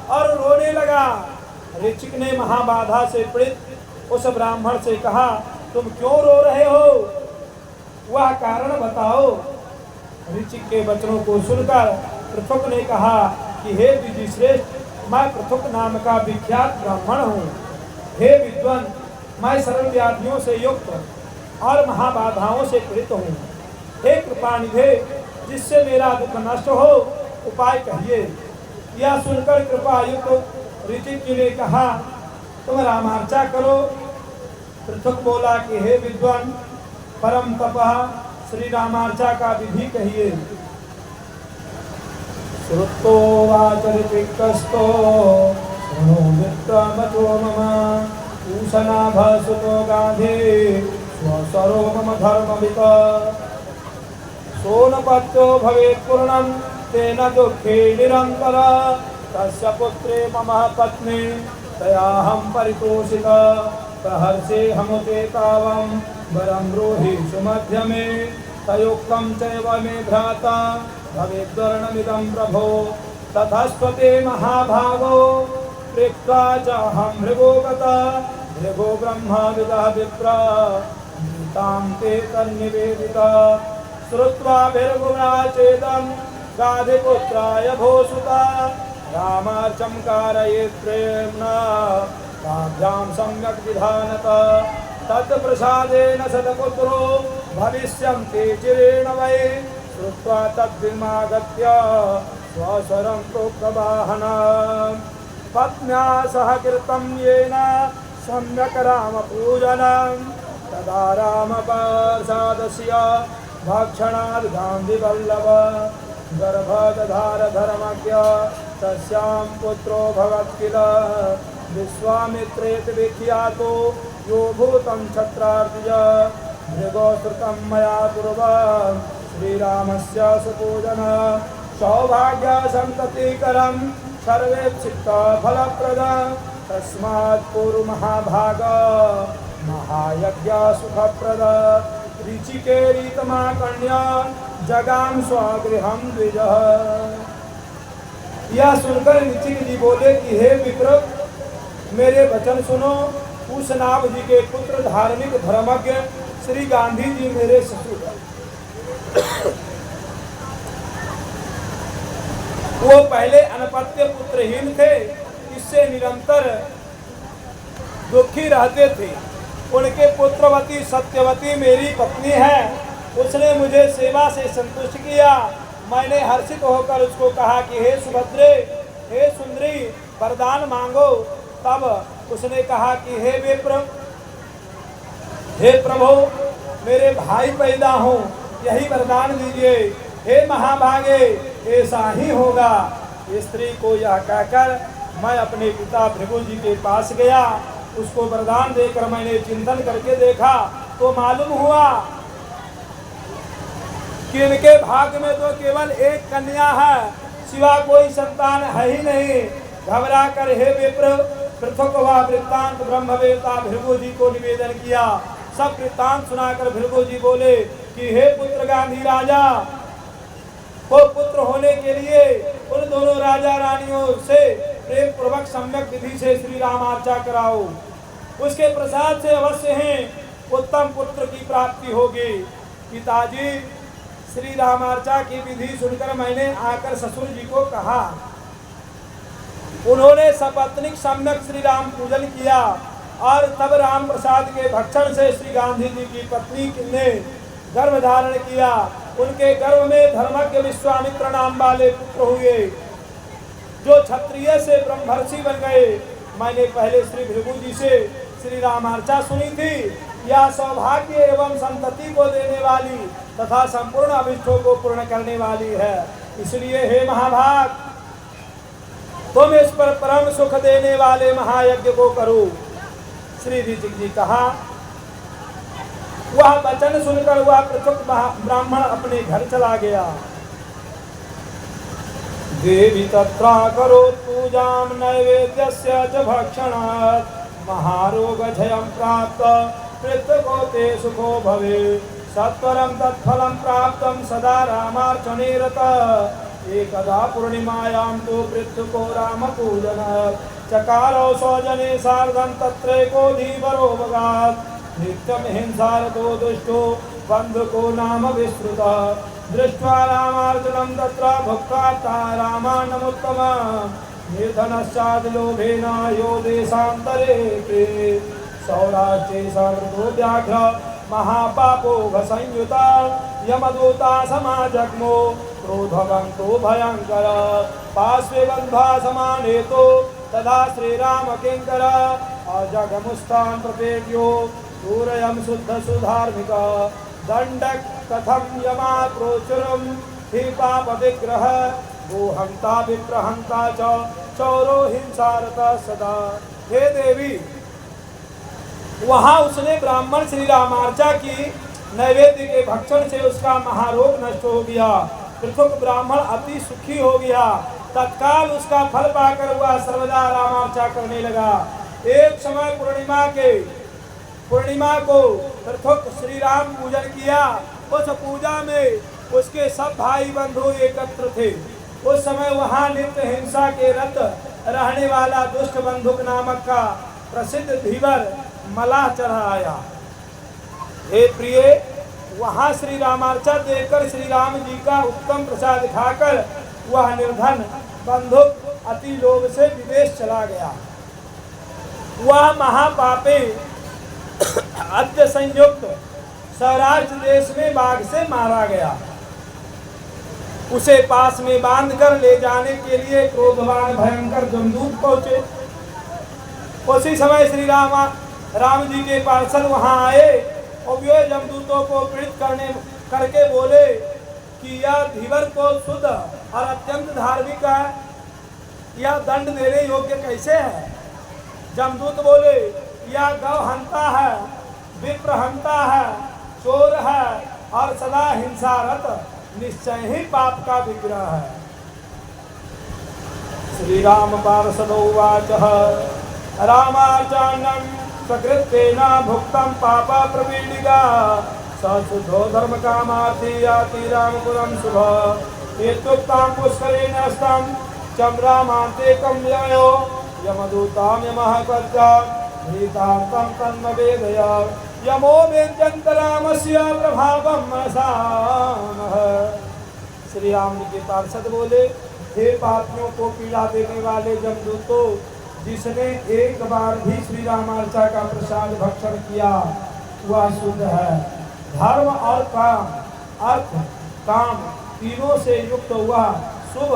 Speaker 1: और रोने लगा। ऋचिक ने महाबाधा से पीड़ित उस ब्राह्मण से कहा, तुम क्यों रो रहे हो? वह कारण बताओ। ऋचिक के वचनों को सुनकर पृथुक ने कहा कि हे विधि श्रेष्ठ, मैं पृथुक नाम का विख्यात ब्राह्मण हूँ। हे विद्वान, मैं सर्व व्याधियों से युक्त और महाबाधाओं से पीड़ित हूँ। हे कृपानिधे, जिससे मेरा दुख नष्ट हो, उपाय कहिए। यह सुनकर कृपायुक्त ऋचिक जी ने कहा, तुम रामार्चा करो। पृथुक बोला कि हे विद्वान, परम तपः श्री रामार्चा का विधि कहिए। श्रुतो वाचरितिकस्तो शृणु मित्रमतो मम पूषणाभसुतो गाधे स्वसरो मम धर्मवित् सोनपत्यो भवेत् पूर्णं तेन दुःखे निरन्तर तस्य पुत्रे मम पत्नी तयाहं परितोषिता प्रहर्षे हमुते तावं वरं ब्रूहि सुमध्यमे तयोक्तं चैव मे भ्राता भवेद्वर्णमिदं प्रभो ततस्त्वते महाभागो प्रेक्त्वा चाहं भृगो गता भृगो ब्रह्मविदः विप्र गीतां ते तन्निवेदिता श्रुत्वा भृगुराचेदं गाधिपुत्राय भोसुता रामार्चं कारयेत् प्रेम्णा ताभ्यां सम्यक् विधानता तत्प्रसादेन सतपुत्रो भविष्यन्ति चिरेण वै श्रुत्वा तद्धिमागत्य स्वस्वरं प्रोक्तवाहना पत्न्या सह कृतं येन सम्यक् रामपूजनं तदा रामप्रसादस्य भक्षणाद् गान्धिवल्लभ गर्भदधार धर्मज्ञ तस्यां पुत्रो भवत् किल विश्वामित्रेति विख्यातो यो भूतं क्षत्रार्जुज भृगो श्रुतं मया पूर्वं श्रीरामस्य सुपूजन सौभाग्य सन्ततिकरं सर्वेक्षित फलप्रदं तस्मात् कुरु महाभाग महायज्ञ सुखप्रद ऋचिकेरीतमा कन्या जगाम स्वगृहं द्विजः। यह सुनकर ऋचिक जी बोले कि हे विप्र, मेरे वचन सुनो। पूषनाभ जी के पुत्र धार्मिक धर्मज्ञ श्री गांधी जी मेरे ससुर हैं। वो पहले अनपत्य पुत्रहीन थे, इससे निरंतर दुखी रहते थे। उनके पुत्रवती सत्यवती मेरी पत्नी है। उसने मुझे सेवा से संतुष्ट किया। मैंने हर्षित होकर उसको कहा कि हे सुभद्रे, हे सुंदरी, वरदान मांगो। तब उसने कहा कि हे विप्र, हे प्रभु, मेरे भाई पैदा हो, यही वरदान दीजिए। हे महाभागे, ऐसा ही होगा। स्त्री को यह कहकर मैं अपने पिता भृगु जी के पास गया। उसको वरदान देकर मैंने चिंतन करके देखा तो मालूम हुआ कि इनके भाग्य में तो केवल एक कन्या है, सिवा कोई संतान है ही नहीं। घबरा कर हे विप्र, पृथुक व वृत्तांत ब्रह्मवेत्ता भृगु जी को निवेदन किया। सब वृत्तांत सुनाकर भृगु जी बोले कि हे पुत्र गांधी राजा, वो पुत्र होने के लिए उन दोनों राजा रानियों से प्रेम पूर्वक सम्यक विधि से श्री रामार्चा कराओ। उसके प्रसाद से अवश्य ही उत्तम पुत्र की प्राप्ति होगी। पिताजी, श्री रामार्चा की विधि सुनकर मैंने आकर ससुर जी को कहा। उन्होंने सपत्निक सम्यक श्री राम पूजन किया और तब राम प्रसाद के भक्षण से श्री गांधी जी की पत्नी ने गर्भ धारण किया। उनके गर्भ में धर्मज्ञ विश्वामित्र नाम वाले पुत्र हुए। जो क्षत्रिय से ब्रह्मर्षि बन गए। मैंने पहले श्री भृगु जी से श्री रामार्चा सुनी थी। यह सौभाग्य एवं संतति को देने वाली तथा संपूर्ण अभिष्टों को पूर्ण करने वाली है। इसलिए हे महाभाग, तुम इस पर परम सुख देने वाले महायज्ञ को करो। श्री ऋचिक जी कहा। वह वचन सुनकर वह पृथुक ब्राह्मण अपने घर चला गया। देवी तत्रा करो पूजाम नैवेद्यस्य च भक्षणात् महारोग जयं प्राप्त पृथको ते सुखो भवे सत्वरं तत्फलं प्राप्तं सदा रामार्चने रतः एकदा पूर्णिमायां तो पृथको राम पूजन चकारो सौजने सार्धं तत्रैको धीवरो भगात् नित्यं हिंसारतो दुष्टो बन्धुको नाम विस्मृतः दृष्ट्वा रामार्जुनं तत्र भुक्त्वा रामानमुत्तमम् निर्धनश्चादिलोभेन यो देशान्तरे ते सौराष्ट्रे समृतो व्याघ्र महापापो संयुता यमदूता समाजग्मो क्रोधवन्तो भयङ्कर पार्श्वे बन्धा समानेतो तदा श्रीराम किङ्कर अजगमुस्तान् प्रपेद्यो दूरयं शुद्ध सुधार्मिक दण्डक कथं यमात् प्रोचुरं हि पाप विग्रह गोहंता विप्रहंता च चौरो हिंसारता सदा। हे देवी, वहां उसने ब्राह्मण श्री रामार्चा की नैवेद्य के भक्षण से उसका महारोग नष्ट हो गया। पृथुक ब्राह्मण अति सुखी हो गया। तत्काल उसका फल पाकर वह सर्वदा रामार्चा करने लगा। एक समय पूर्णिमा को पृथुक श्री राम पूजन किया। उस पूजा में उसके सब भाई बंधु एकत्र थे। उस समय वहां नित्य हिंसा के रत रहने वाला दुष्ट बंधुक नामक का प्रसिद्ध धीवर मलाह चढ़ा आया। हे प्रिय, वहां श्री रामार्चा देखकर श्री राम जी का उत्तम प्रसाद खाकर वह निर्धन बंधुक अति लोभ से विदेश चला गया। वह महापापी अद्य संयुक्त सौराष्ट्र देश में बाघ से मारा गया। उसे पास में बांधकर ले जाने के लिए क्रोधवान भयंकर जमदूत पहुंचे। उसी समय श्री राम जी के पार्षद वहां आए और वे जमदूतों को पीड़ित करके बोले कि यह धीवर को शुद्ध और अत्यंत धार्मिक है, यह दंड देने योग्य कैसे है। जमदूत बोले, यह गौहंता है, विप्रहंता है, चोर है और सदा हिंसारत निश्चय ही पाप का विग्रह है। श्री राम पार्षदो उवाच रामार्चानं सकृत्तेन भुक्तं पाप प्रपीडिता स शुद्धो धर्म कामार्थी याति रामपुरं शुभ एतुक्तां पुष्करेण स्तं चं रामान्तेकं ययो यमदूतां यमः कर्ता भीतार्तं तन्मवेदय यमो वेद्यन्तरामस्य प्रभावं मनसामः। श्री राम जी के पार्षद बोले, हे पापियों को पीड़ा देने वाले जमदूतों, जिसने एक बार भी श्री रामार्चा का प्रसाद भक्षण किया वह शुद्ध है। धर्म और काम, अर्थ काम तीनों से युक्त हुआ शुभ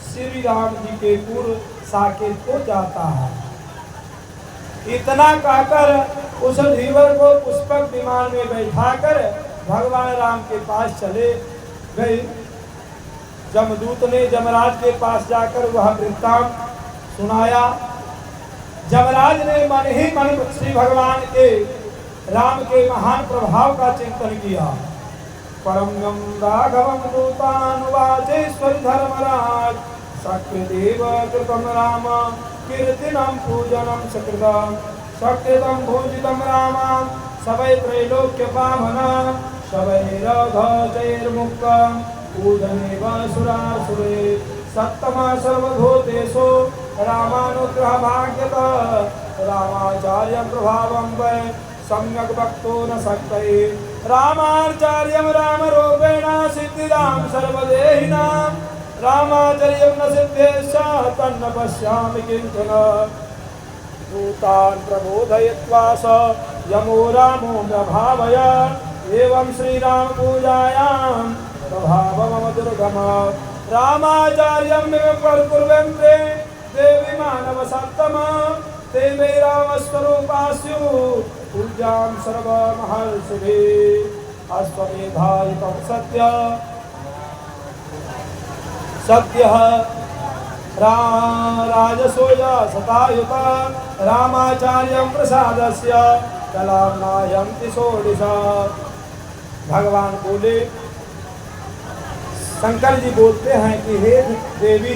Speaker 1: श्री राम जी के पूर्व साकेत को जाता है। इतना कहकर उस धीवर को पुष्पक विमान में बैठाकर भगवान राम के पास चले गए। जमदूत ने जमराज के पास जाकर वह वृत्तांत सुनाया। जमराज ने मन ही मन श्री भगवान के राम के महान प्रभाव का चिंतन किया। परमं राघवं दूतानुवाचेश्वर धर्मराज सकृदेव कृतं राम कीर्तिनं पूजनं सकृतं सकृतं भोजितं राम सवै त्रैलोक्य पावना शवैरघजैर्मुक्तं पूजनेव सुरासुरे सत्तमा सर्वभूतेषु रामानुग्रह भाग्यत रामाचार्यं प्रभावं वै सम्यक् वक्तो न शक्यते रामाचार्यं रामरूपेण सिद्धिदां सर्वदेहिनां रामाचार्यं न सिद्धेश्च तन्न पश्यामि किञ्चन भूतान् प्रबोधयित्वा स यमो रामो प्रभावयत् एवं श्रीराम पूजायां प्रभावमम दुर्गम रामाचार्यं मे परकुर्वन्ते सर्वम ते मेरा स्वरूपास्यु पूज्यां सर्वमहर्षिभिः अश्वमेधायुतं सत्यः राजसूय सतायुत रामाचार्यं प्रसादस्य कलाम्नायन्ति षोडश। भगवान बोले, शंकर जी बोलते हैं कि हे देवी,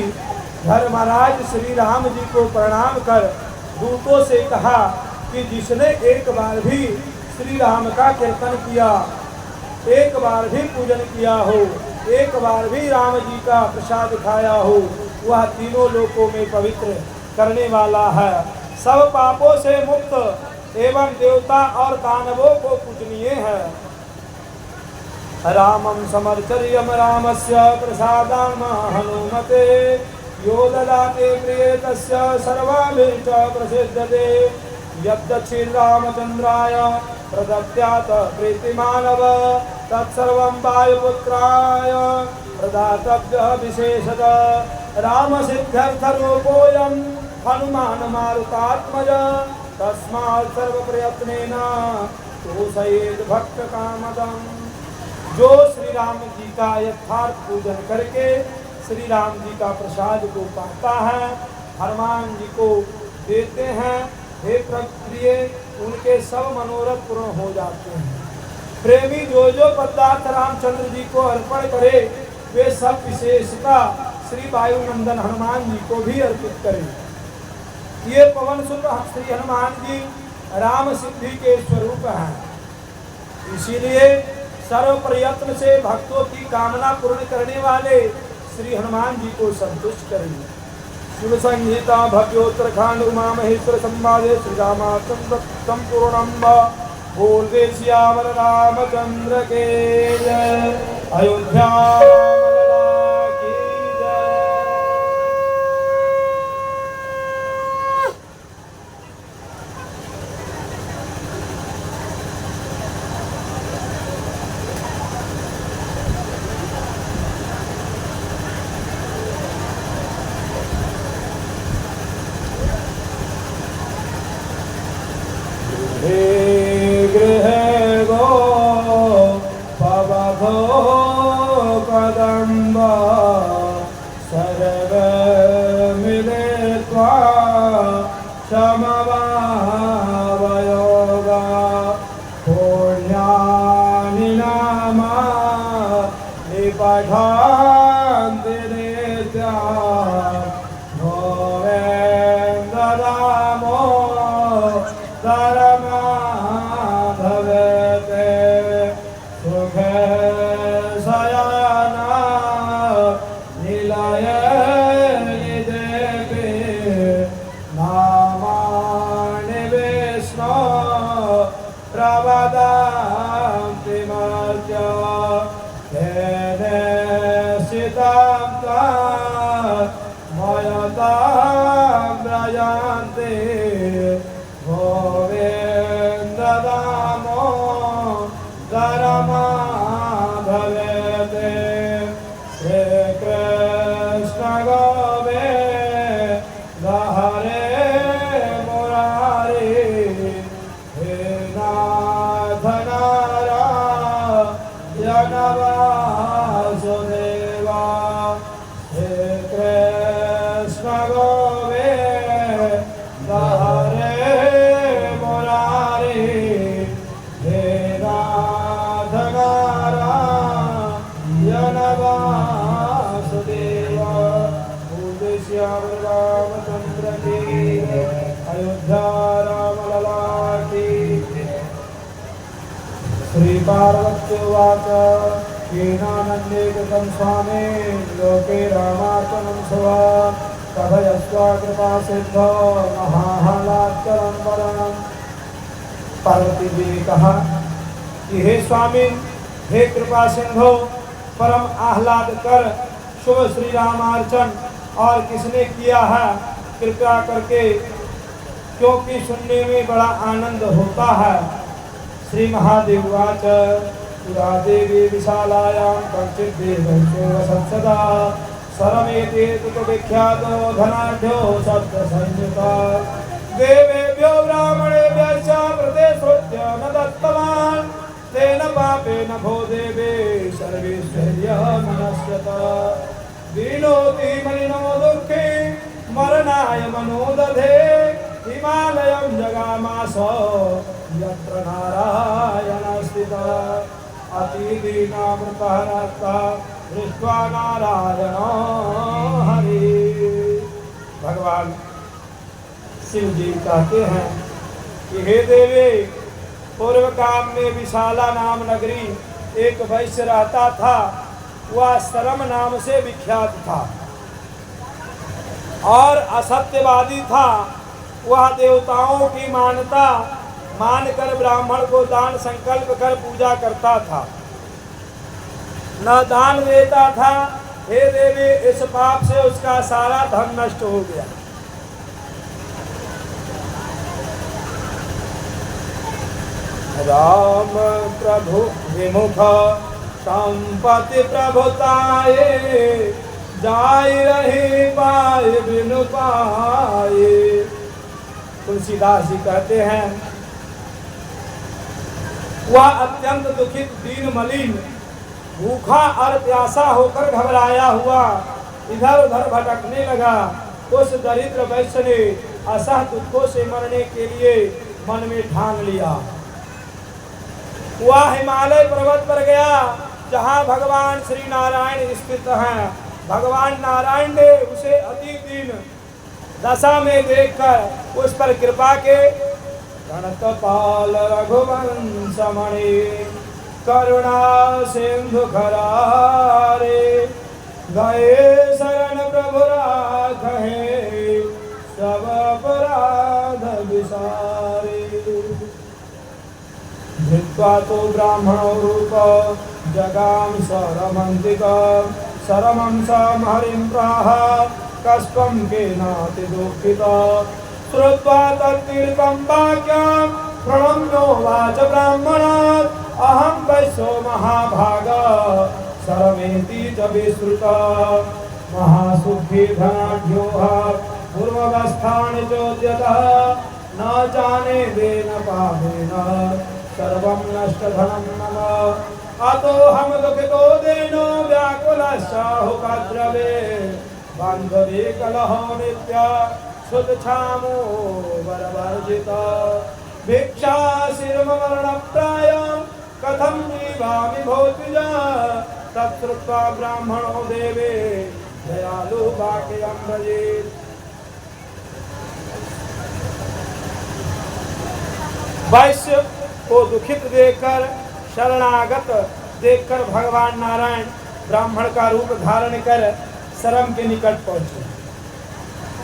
Speaker 1: धर्मराज श्री राम जी को प्रणाम कर दूतों से कहा कि जिसने एक बार भी श्री राम का कीर्तन किया, एक बार भी पूजन किया हो, एक बार भी राम जी का प्रसाद खाया हो, वह तीनों लोकों में पवित्र करने वाला है, सब पापों से मुक्त एवं देवता और दानवों को पूजनीय है। रामं समर्चर्यं रामस्य प्रसादान् हनुमते यो ददाति प्रिये तस्य सर्वाभीष्ट प्रसिद्धते यद्दक्षिण रामचन्द्राय प्रदत्यात् प्रीतिमानव तत्सर्वं वायुपुत्राय प्रदातव्यः विशेषतः रामसिद्ध्यर्थरूपोऽयं हनुमान् मारुतात्मज तस्मात् सर्वप्रयत्नेन तोषयेत् भक्तकामदम्। जो श्री राम जी का यथार्थ पूजन करके श्री राम जी का प्रसाद को पाता है, हनुमान जी को देते हैं, हे प्रिय, उनके सब मनोरथ पूर्ण हो जाते हैं। प्रेमी जो जो पदार्थ रामचंद्र जी को अर्पण करे, वे सब विशेषता श्री वायुनंदन हनुमान जी को भी अर्पित करें। ये पवन सुत श्री हनुमान जी राम सिद्धि के स्वरूप हैं, इसीलिए सर्व प्रयत्न से भक्तों की कामना पूर्ण करने वाले श्री हनुमान जी को संतुष्ट करेंगे। शिव संहिता भव्योत्तराखंड उमा महेश्वर संवादे श्री रामचंद्र संपूर्णम बोल दे श्यामल रामचंद्र के जय। अयोध्या गृह गो पवधो कदम्ब सर्व मिलित्वा समवावयोगा पुण्यानि नाम निपठन्ति नित्या गोविन्द रामो धर्मा भवते सुख शयना निलय निदेपे नामानि विष्णु प्रवदन्ति मर्त्य तेने सितं मयतां व्रजन्ति गोविन्द दामो धर्मा भवेते श्री कृष्ण गोविन्द हरे मुरारी हे नाथ नारायण वासुदेवा हे कृष्ण गोविन्द हरे रामचंद्र की अयोध्या राम लला की। श्री पार्वती उवाच कीनानन्दे कृतं स्वामी लोके रामार्चनं सुवा कथयस्वा कृपा सिद्धो महाहलात्करं वरणं। पार्वती जी ने कहा कि हे स्वामी, हे कृपा सिंधो, परम आह्लाद कर शुभ श्री रामार्चन और किसने किया है कृपा करके, क्योंकि सुनने में बड़ा आनंद होता है। श्री महादेव वाच पुरा देवी विशालायां कंचित देवंशो वसत्सदा सरमेते तो विख्यातो धनाढ्यो शब्द संयुता देवेभ्यो ब्राह्मणेभ्यश्च प्रदेशोच्च न दत्तवान् तेन पापेन भो देवे सर्वेश्वर्य मनस्यत दीनोति मलिनो दुःखे मरणाय मनोदधे हिमालयं जगामास यत्र नारायण स्थितः अतिदीनामृतः रक्तः दृष्ट्वा नारायण हरि। भगवान शिव जी कहते हैं कि हे देवी, पूर्व काल में विशाला नाम नगरी एक वैश्य रहता था। वह सरम नाम से विख्यात था और असत्यवादी था। वह देवताओं की मान्यता मानकर ब्राह्मण को दान संकल्प कर पूजा करता था, न दान देता था। हे देवी, इस पाप से उसका सारा धन नष्ट हो गया। राम प्रभु विमुख संपत्ति प्रभुताये जाय रही पाए बिनु पाए। तुलसीदास जी कहते हैं, वह अत्यंत दुखित दीन मलिन भूखा और प्यासा होकर घबराया हुआ इधर उधर भटकने लगा। उस दरिद्र वैश्य ने असह दुखों से मरने के लिए मन में ठान लिया। वह हिमालय पर्वत पर गया जहाँ भगवान श्री नारायण स्थित हैं। भगवान नारायण ने उसे अति दीन दशा में देखकर उस पर कृपा के गणतपाल रघुवंश मणि करुणा सिंधु खरारे गए शरण प्रभु राखहे सब अपराध विसारे। धित्वा तो ब्राह्मणो रूप जगाम सरमन्तिका सरमं समहरिं प्राह कस्त्वं केनाति दुःखिता। श्रुत्वा तत्तीर्थं वाक्यं प्रणम्योवाच ब्राह्मणात् अहं वैश्यो महाभागा सरमेति च विश्रुता। महासुखी धनाढ्योः पूर्वस्थानि चोद्यतः न जाने देन पापेन सर्वं नष्टधनं मम। अतो हम दुखितो देनो व्याकुलस्याहुपद्रवे बान्धवे कलहो नित्य क्षुतक्षामो वरवर्जिता। भिक्षा शिरमरणप्रायं कथं जीवामि भोतिजा। तच्छ्रुत्वा ब्राह्मणो देवे दयालु वाक्यं भजेत्। वैश्य को दुखित देखकर शरणागत देखकर भगवान नारायण ब्राह्मण का रूप धारण कर शरम के निकट पहुंचे।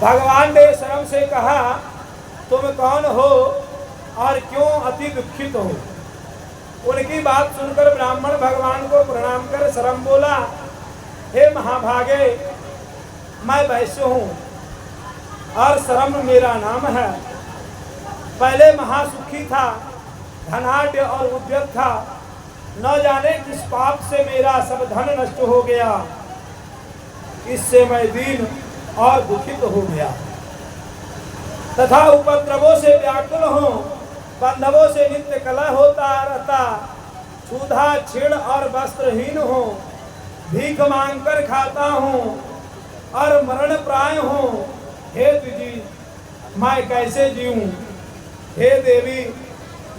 Speaker 1: भगवान ने शरम से कहा, तुम कौन हो और क्यों अति दुखित हो। उनकी बात सुनकर ब्राह्मण भगवान को प्रणाम कर शरम बोला, हे महाभागे, मैं वैश्य हूँ और शरम मेरा नाम है। पहले महासुखी था, धनाढ्य और उद्यत था। न जाने किस पाप से मेरा सब धन नष्ट हो गया। इससे मैं दीन और दुखित हो गया तथा उपद्रवों से व्याकुल हूँ। बंधवों से नित्य कलह होता रहता। क्षुधा छीण और वस्त्रहीन हूँ। भीख मांगकर खाता हूँ और मरण प्राय हूँ। हे तुझी मैं कैसे जीऊं। हे देवी,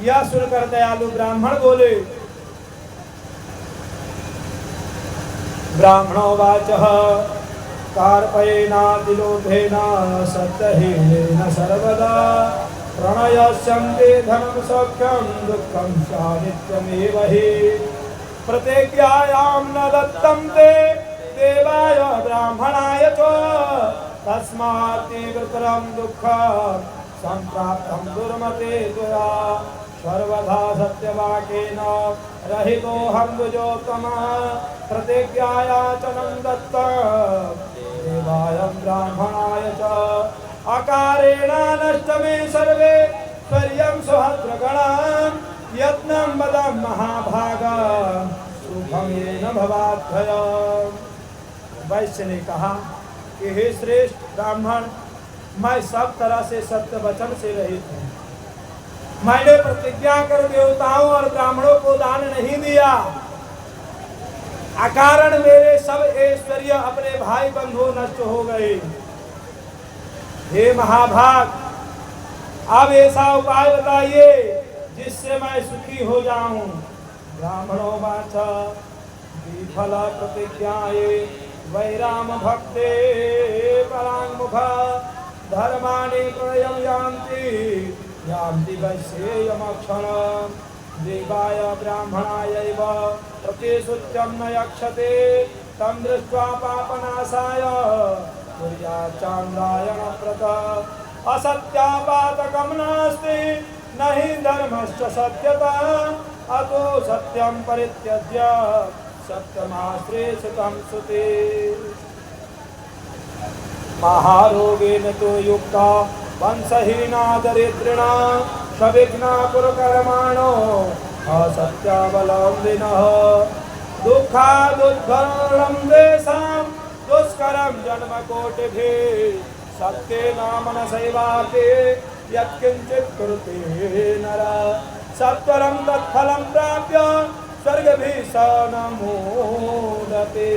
Speaker 1: यह सुनकर दयालु ब्राह्मण बोले। ब्राह्मणो वाचः कार्पयेनातिलोभेन सत्यहीनेन सर्वदा प्रणयस्यन्ते धनं सौख्यं दुःखं नित्यमेव हि। प्रतिज्ञायां न दत्तं ते देवाय ब्राह्मणाय च तस्मात् तीव्रतरं दुःखं संप्राप्तं दुर्मते त्वया। सर्वथा सत्यवाकेन रहितोऽहं द्विजोत्तमः प्रतिज्ञायाचनं दत्तं देवाय ब्राह्मणाय च। अकारेण नष्ट मे सर्वे स्वर्यं सुहद्रगणं यत्नं वदं महाभागा सुखं येन भवात्भयम्। वैश्य ने कहा कि हे श्रेष्ठ ब्राह्मण, मैं सब तरह से सत्य वचन से रहित हूँ। मैंने प्रतिज्ञा कर देवताओं और ब्राह्मणों को दान नहीं दिया। अकारण मेरे सब ऐश्वर्य अपने भाई बंधु नष्ट हो गए। हे महाभाग, अब ऐसा उपाय बताइए जिससे मैं सुखी हो जाऊं। ब्राह्मणों वाचा विफल प्रतिज्ञाये वैराम भक्ते परांगमुख धर्माणि प्रयम यान्ति वैश्येयमक्षण देवाय ब्राह्मणायैव प्रतिशुच्यं न यक्षते तं दृष्ट्वा पापनाशाय कुर्यात् चान्द्रायण व्रत असत्यापातकं नास्ति न हि धर्मश्च सत्यता अतो सत्यं परित्यज्य सत्यमाश्रयेत सुते। महारोगेन तो युक्ता वंशहीना दरिद्रिणा सविघ्ना कुरुकर्माणो असत्यावलम्बिनः दुःखादुद्भरणं देशां दुष्करं जन्मकोटिभिः सत्येन मनसैवाते यत्किञ्चित् कुरुते नरः सत्वरं तत्फलं प्राप्य स्वर्गभिः स न मोदते।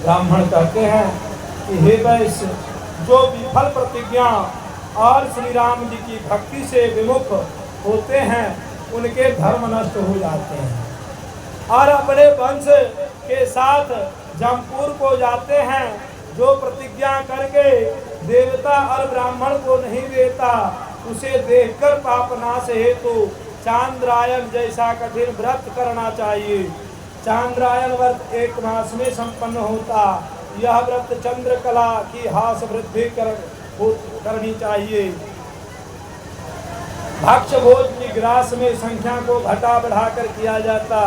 Speaker 1: ब्राह्मण कहते हैं कि हे वैश्य, जो विफल प्रतिज्ञा और श्री राम जी की भक्ति से विमुख होते हैं उनके धर्म नष्ट हो जाते हैं और अपने वंश के साथ जमपुर को जाते हैं। जो प्रतिज्ञा करके देवता और ब्राह्मण को नहीं देता उसे देखकर पापनाश हेतु चांद्रायन जैसा कठिन व्रत करना चाहिए। चांद्रायन व्रत 1 मास में संपन्न होता। यह व्रत चंद्रकला की हास वृद्धि करनी चाहिए। भक्ष भोज की ग्रास में संख्या को घटा बढ़ाकर किया जाता।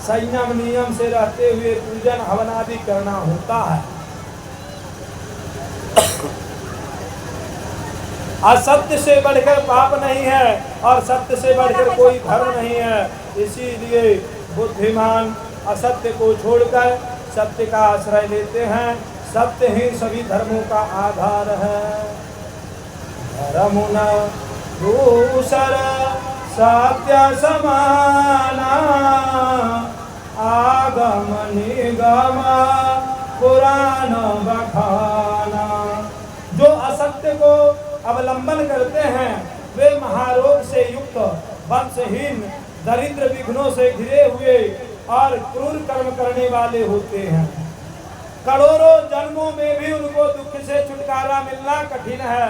Speaker 1: संयम नियम से रहते हुए पूजन हवन आदि करना होता है। असत्य से बढ़कर पाप नहीं है और सत्य से बढ़कर कोई धर्म नहीं है। इसीलिए बुद्धिमान असत्य को छोड़कर सत्य का आश्रय लेते हैं। सत्य ही सभी धर्मों का आधार है। धर्मुना दूसर सत्य समाना आगम निगम पुराण बखाना। जो असत्य को अवलंबन करते हैं वे महारोग से युक्त, वंशहीन, दरिद्र, विघ्नों से घिरे हुए और क्रूर कर्म करने वाले होते हैं। करोड़ों जन्मों में भी उनको दुख से छुटकारा मिलना कठिन है।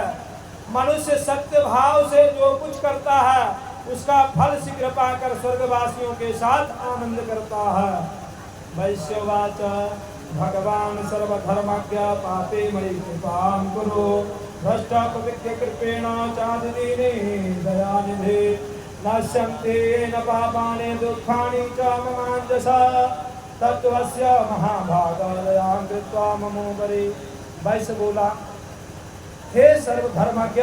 Speaker 1: मनुष्य सत्य भाव से जो कुछ करता है उसका फल शीघ्र पाकर स्वर्गवासियों के साथ आनंद करता है। वैश्यवाच भगवान सर्वधर्मज्ञ पापे मयि कृपां कुरु भ्रष्टा पवित्र कृपेण चादिदीने दयानिधे नश्यन्ते न पापानि दुःखानि च ममाञ्जसा तत्त्वस्य महाभागादयां कृत्वा ममोपरि। वैश्य बोला, हे सर्वधर्मज्ञ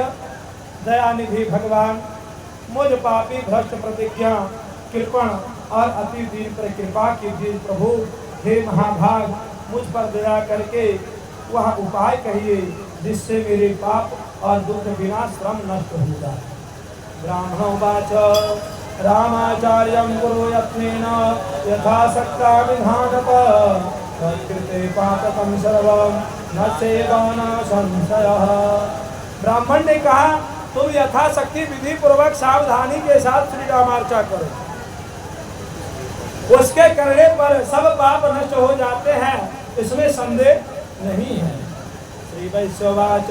Speaker 1: दयानिधि भगवान, मुझ पापी भ्रष्ट प्रतिज्ञा कृपण और अति दीन पर कृपा कीजिए प्रभु। हे महाभाग, मुझ पर दया करके वह उपाय कहिए जिससे मेरे पाप और दुख बिना श्रम नष्ट हो जाए। ब्राह्मणोवाच रामाचार्यं गुरु यत्नेन यथाशक्ता विधानत तत्कृते पातकं सर्वं न सेवा न संशयः। ब्राह्मण ने कहा, तुम यथाशक्ति विधि पूर्वक सावधानी के साथ श्री रामार्चा करो। उसके करने पर सब पाप नष्ट हो जाते हैं, इसमें संदेह नहीं है। श्री वैश्यवाच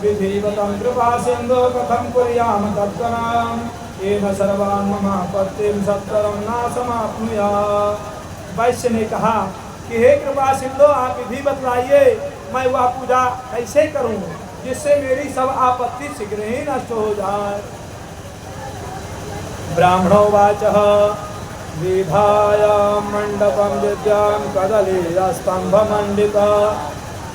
Speaker 1: विधिवतं कृपा सिंधो कथं कुर्याम तत्कर्म येन सर्वान् ममापत्तिं सत्वरं न समाप्नुयात्। वैश्य ने कहा कि हे कृपा सिंधो, आप विधि बतलाइए, मैं वह पूजा कैसे करूं जिससे मेरी सब आपत्ति शीघ्र ही नष्ट हो जाए। ब्राह्मणोवाच विधाय मंडपं विद्यां कदलीस्तंभमण्डिता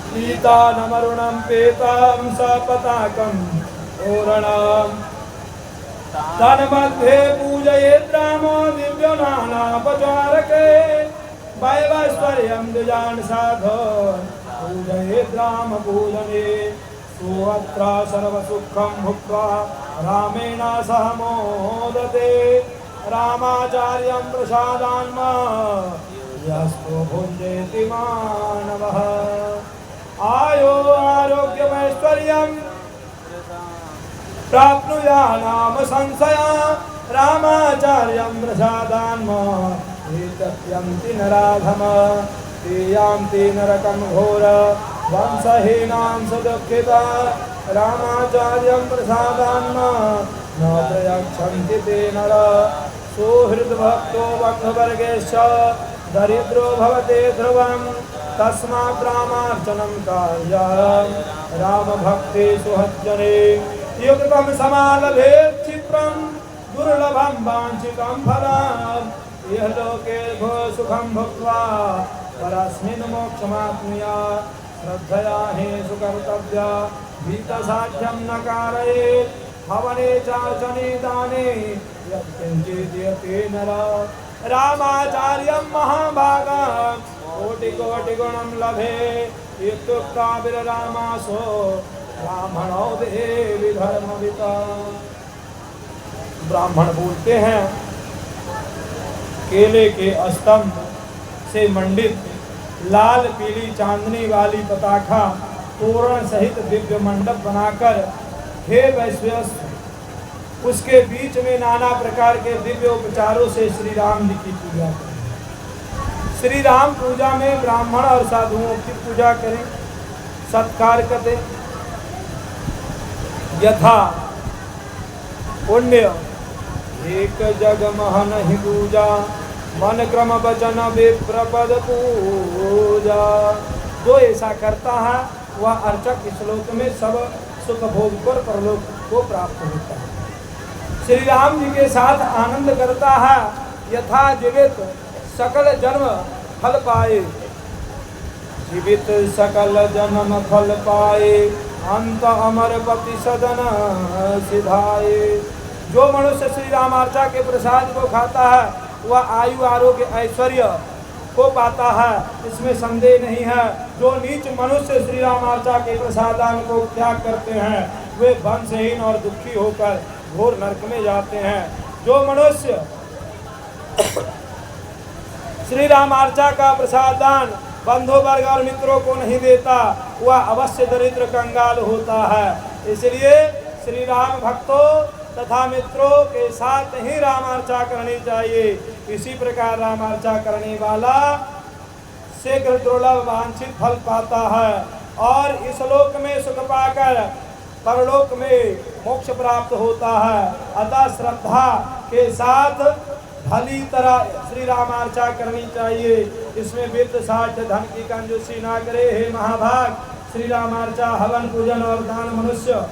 Speaker 1: पीतानमरुणं पीतं सपताकं तोरणं तन्मध्ये पूजयेत् रामो दिव्यो नानापचारके वैवस्वर्यं द्विजान् साधो पूजयेत् राम पूजने सुअत्र सर्वसुखं भुक्त्वा रामेण सह मोदते रामाचार्यं प्रसादान्मा यस्तो भुञ्जेति मानवः आयो आरोग्यमैश्वर्यं प्राप्नुया नाम संशया रामाचार्यं प्रसादान्मा एतत्यन्ति नराधम तेयान्ति नरकं घोर वंशहीनां सुदुःखिता रामाचार्यं प्रसादान्मा न प्रयच्छन्ति ते नर सुहृद्भक्तो भक्तवर्गेश्च दरिद्रो भवते ध्रुवं तस्मात् रामार्चनं कार्यं रामभक्ति सुहज्जने युक्तं समालभेत् क्षिप्रं दुर्लभं वाञ्छितं फलम् इह लोके भो सुखं भुक्त्वा परस्मिन् मोक्षमाप्नुयात् श्रद्धया हि सुकर्तव्या भीतसाध्यं न कारयेत् हवने चार्चने दाने यत्किञ्चित् यते नर रामाचार्यं महाभागं कोटिकोटिगुणं लभे इत्युक्ता विररामासो ब्राह्मणो देवी धर्मविता। ब्राह्मण बोलते हैं केले के स्तंभ से मंडित लाल पीली चांदनी वाली पताका तोरण सहित दिव्य मंडप बनाकर हे वैश्यस्व उसके बीच में नाना प्रकार के दिव्य उपचारों से श्री राम जी की पूजा करें। श्री राम पूजा में ब्राह्मण और साधुओं की पूजा करें, सत्कार करें। यथा पुण्य एक जग महन ही पूजा मन क्रम वचन विप्रपद पूजा। जो ऐसा करता है वह अर्चक इस लोक में सब सुख भोग पर परलोक को प्राप्त होता है। श्री राम जी के साथ आनंद करता है। यथा जीवित सकल जन्म फल पाए, जीवित सकल जन्म फल पाए, अंत अमर पति सदन सिधाए। जो मनुष्य श्री रामार्चा के प्रसाद को खाता है वह आयु आरोग्य ऐश्वर्य को पाता है, इसमें संदेह नहीं है। जो नीच मनुष्य श्री रामार्चा के प्रसादान को त्याग करते हैं वे वंशहीन और दुखी होकर घोर नरक में जाते हैं। जो मनुष्य श्री रामार्चा का प्रसादान बंधु वर्ग और मित्रों को नहीं देता वह अवश्य दरिद्र कंगाल होता है। इसलिए श्री राम भक्तों तथा मित्रों के साथ ही रामार्चा करनी चाहिए। इसी प्रकार रामार्चा करने वाला शीघ्र दुर्लभ वांछित फल पाता है और इस लोक में सुख पाकर परलोक में मोक्ष प्राप्त होता है। अतः श्रद्धा के साथ भली तरह श्री रामार्चा करनी चाहिए। इसमें वित्त साठ धन की कंजूसी ना करे। हे महाभाग, श्री रामार्चा हवन पूजन और दान मनुष्य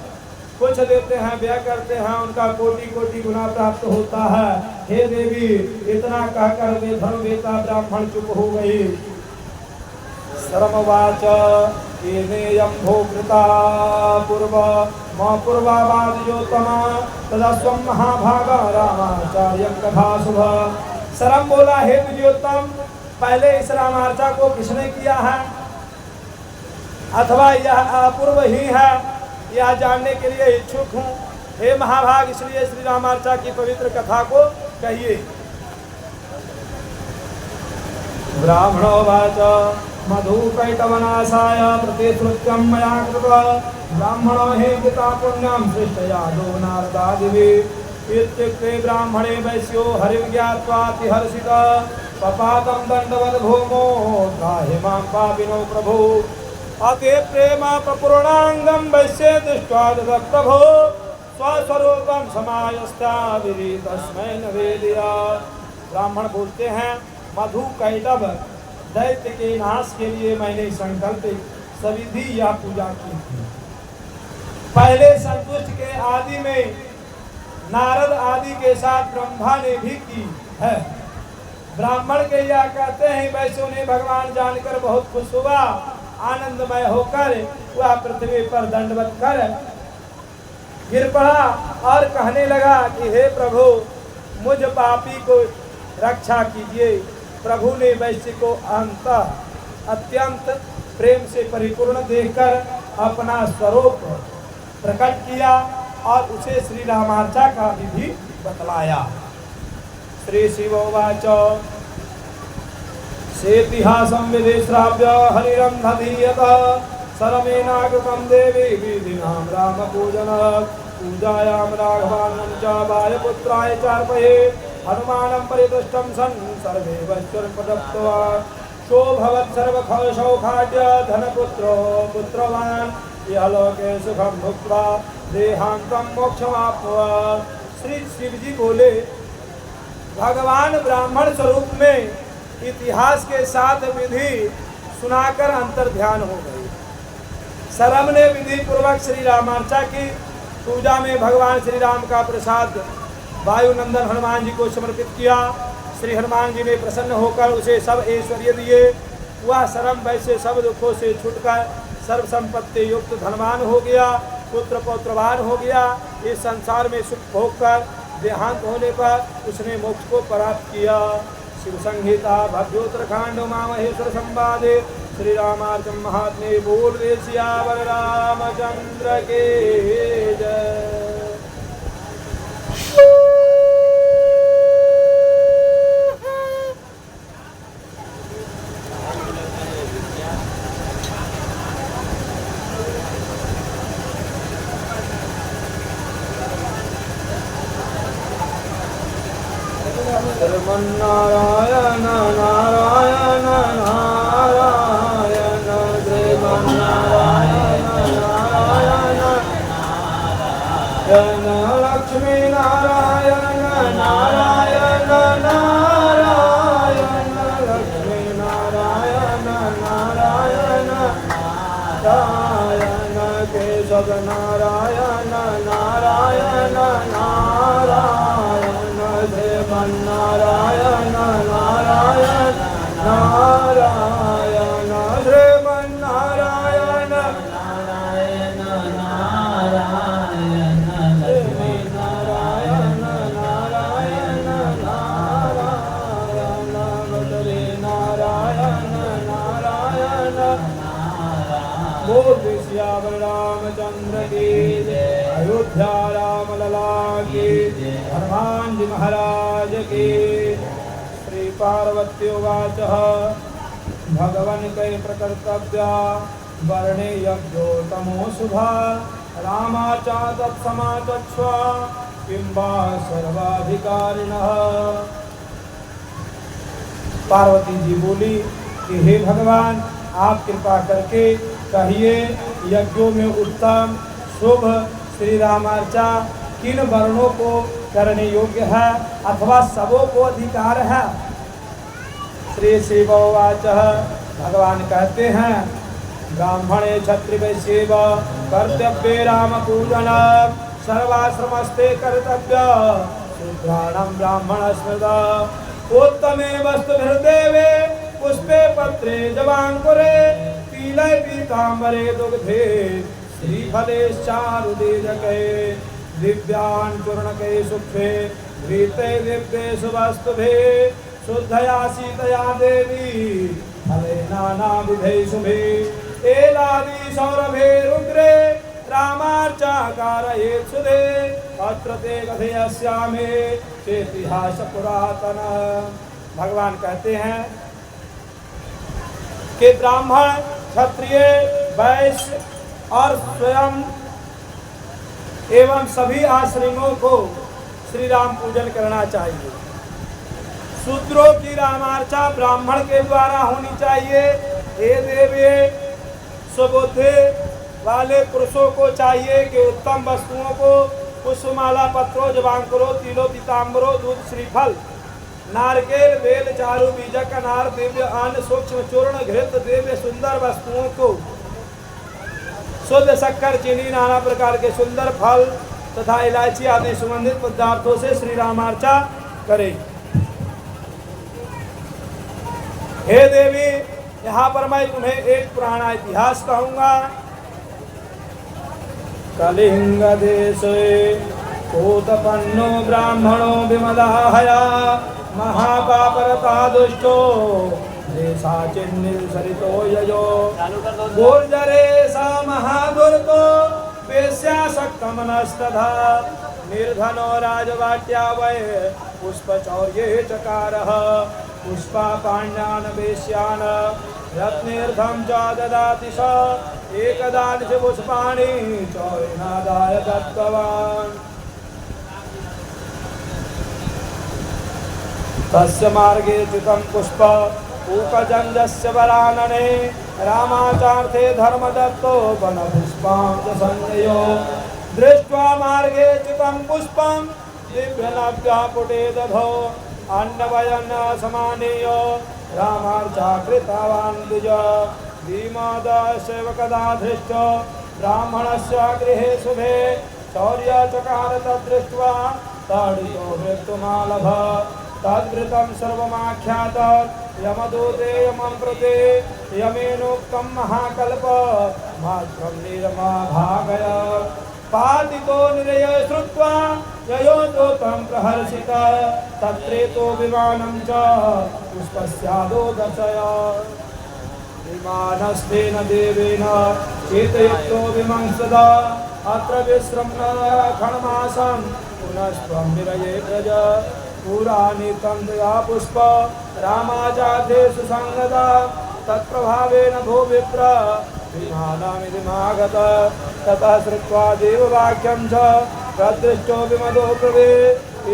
Speaker 1: कुछ देते हैं व्यय करते हैं उनका कोटि कोटि गुना प्राप्त होता है। हे देवी, इतना कहकर वे धर्मवेता ब्राह्मण चुप हो गई। शर्मवाच येनेयं भोकृता पूर्व मा पूर्वावादियोत्तमा तदा स्वं महाभागा रामाचार्यं कथा शुभ। शर्म बोला, हे विजयोत्तम, पहले इस रामार्चा को किसने किया है अथवा यह अपूर्व ही है, यह जानने के लिए इच्छुक हूँ। हे महाभाग, इसलिए श्री रामार्चा की पवित्र कथा को कहिए। ब्राह्मणोवाच मधुकैटवनाशाय प्रतिश्रुत्यं मया कृत्वा ब्राह्मणो हि पिता पुण्यं सृष्टयादो नारदादिभिः। इत्युक्ते ब्राह्मणे वैश्यो हरिज्ञात्वातिहर्षितः पपातं दण्डवत् भूमो त्राहि मां पापिनो प्रभो। अते प्रेम प्रपूर्णांगं वैश्ये दृष्ट्वा प्रभो स्वस्वरूपं समायस्ताविरी तस्मै नवेदया। ब्राह्मण बोलते हैं, मधु कैटव दैत्य के नाश के लिए मैंने संकल्पित सविधि यह पूजा की थी। पहले संतुष्ट के आदि में नारद आदि के साथ ब्रह्मा ने भी की है। ब्राह्मण के यह कहते हैं, वैश्यों ने भगवान जानकर बहुत खुश हुआ, आनंदमय होकर वह पृथ्वी पर दंडवत कर गिर पड़ा और कहने लगा कि हे प्रभु, मुझ पापी को रक्षा कीजिए। प्रभु ने वैश्य को अत्यंत प्रेम से परिपूर्ण देखकर अपना स्वरूप प्रकट किया और उसे श्री रामार्चा का विधि बतलाया। श्री शिवोवाच सेतिहासं विधि श्राव्य हरिरं धीयत सरमेनागतं देवी विधिनां राम पूजन पूजायां राघवानं च वायुपुत्राय चार्पये हनुमानं परितुष्टं सन् सर्वे वैश्वर्पदप्त्वा शोभवत् सर्वसौभाग्य धनपुत्रो पुत्रवान् यलोके सुखं भुक्त्वा देहान्तं मोक्षमाप्नुयात्। श्री शिव जी बोले, भगवान ब्राह्मण स्वरूप में इतिहास के साथ विधि सुनाकर अंतर ध्यान हो गई। सरम ने विधि पूर्वक श्री रामार्चा की पूजा में भगवान श्री राम का प्रसाद वायुनंदन हनुमान जी को समर्पित किया। श्री हनुमान जी ने प्रसन्न होकर उसे सब ऐश्वर्य दिए। वह सरम वैसे सब दुखों से छूटकर सर्व संपत्ति युक्त धनवान हो गया, पुत्र पौत्रवान हो गया। इस संसार में सुख भोग कर देहांत होने पर उसने मोक्ष को प्राप्त किया। शिव संहिता भव्योत्तरकांड उमा महेश्वर संवादे श्री रामार्चम महात्म्ये बोल सियावर रामचंद्र के जय। श्रीमन्नारायण नारायण नारायण श्रीमन्नारायण नारायण नारायण लक्ष्मी नारायण नारायण नारायण लक्ष्मी नारायण नारायण नारायण केशव नारायण नारायण नारायण श्रीमन्नारायण नारायण नारायण श्रीमन्नारायण नारायण नारायण श्रीमन्नारायण नारायण नारायण श्री नारायण नारायण बोल सियावर रामचंद्र की जय। अयोध्या राम लला की हनुमान जी महाराज की। श्री पार्वती उवाच भगवन कै प्रकर्तव्या वर्णे यज्ञोतमो शुभा रामाचा तत्समाचक्ष्व किं वा सर्वाधिकारिणः। पार्वती जी बोली कि हे भगवान, आप कृपा करके कहिए यज्ञों में उत्तम शुभ श्री रामार्चा किन वर्णों को करने योग्य है अथवा सबों को अधिकार है। श्री शिवोवाच भगवान कहते हैं ब्राह्मणे क्षत्रिय कर्तव्य राम पूजन सर्वाश्रमस्ते कर्तव्य शूद्राणां ब्राह्मण स्मृता उत्तमे वस्तुभिर्देवे पुष्पे पत्रे जवांकुरे तिले पीतांबरे दुग्धे श्रीफलेश्चारुदीजके दिव्यान् चूर्णके सुखे घृते दिव्ये सुवस्तुभे शुद्धया सीतया देवी फले नानाविधे शुभे एलादि सौरभे रुद्रे रामार्चा कारयेत् सुधे अत्र ते कथयस्यामि चेतिहास पुरातन। भगवान कहते हैं कि ब्राह्मण क्षत्रिय वैश्य और स्वयं एवं सभी आश्रमों को श्री राम पूजन करना चाहिए। शूद्रों की रामार्चा ब्राह्मण के द्वारा होनी चाहिए। हे देवी, सुबुद्धि वाले पुरुषों को चाहिए कि उत्तम वस्तुओं को पुष्पमाला पत्रों जवांकुरों तिलों पीताम्बरों दूध श्रीफल नारकेल बेल चारु बीजक अनार दिव्य अन्न सूक्ष्म चूर्ण घृत दिव्य सुंदर वस्तुओं को शुद्ध शक्कर चीनी नाना प्रकार के सुंदर फल तथा इलायची आदि सुगंधित पदार्थों से श्री रामार्चा करें। हे देवी, यहाँ पर मैं तुम्हें एक पुराना इतिहास कहूँगा। कलिंग देशे कोतपन्नो ब्राह्मणो विमदाहया महापापरता दुष्टो सरितो ययो गुर्जरे स महादुर्गो वेश्यासक्तमनस्तथा निर्धनो राजवाट्या वै पुष्पचौर्ये चकारः पुष्पापाण्यान् वेश्यान् रत्नेऽर्धं च ददाति स एकदा च पुष्पाणि चौर्यनादाय दत्तवान् तस्य मार्गे चितं पुष्प पूकजञ्जस्य वरानने रामाचार्थे धर्मदत्तो वनपुष्पां च संज्ञयो दृष्ट्वा मार्गे चितं पुष्पं दिव्यनव्यापुटे दधो अन्नवयन् समानीय रामार्चाकृतवान् द्विज भीमोदसेवकदा धृष्ट ब्राह्मणस्य गृहे शुभे चौर्यचकार तद्दृष्ट्वा ताडितो मृत्युमालभ तद्वृतं सर्वमाख्यात यमदूते यमं प्रते यमेनोक्तं महाकल्प मात्रं निर्माभागय पातितो निरय श्रुत्वा ययो दोतं प्रहर्षित तत्रेतो विमानं च पुष्पस्यादो दर्शय विमानस्तेन देवेन चेतयुक्तो विमंसदा अत्र विश्रम्य खण्डमासं पुनस्त्वं निरये व्रज पुराणि तन्द्या पुष्प रामाचार्थे सुसंगता तत्प्रभावेन भो विप्र विमानमिदमागत ततः श्रुत्वा देववाक्यं च तद्दृष्टो विमदो ब्रवे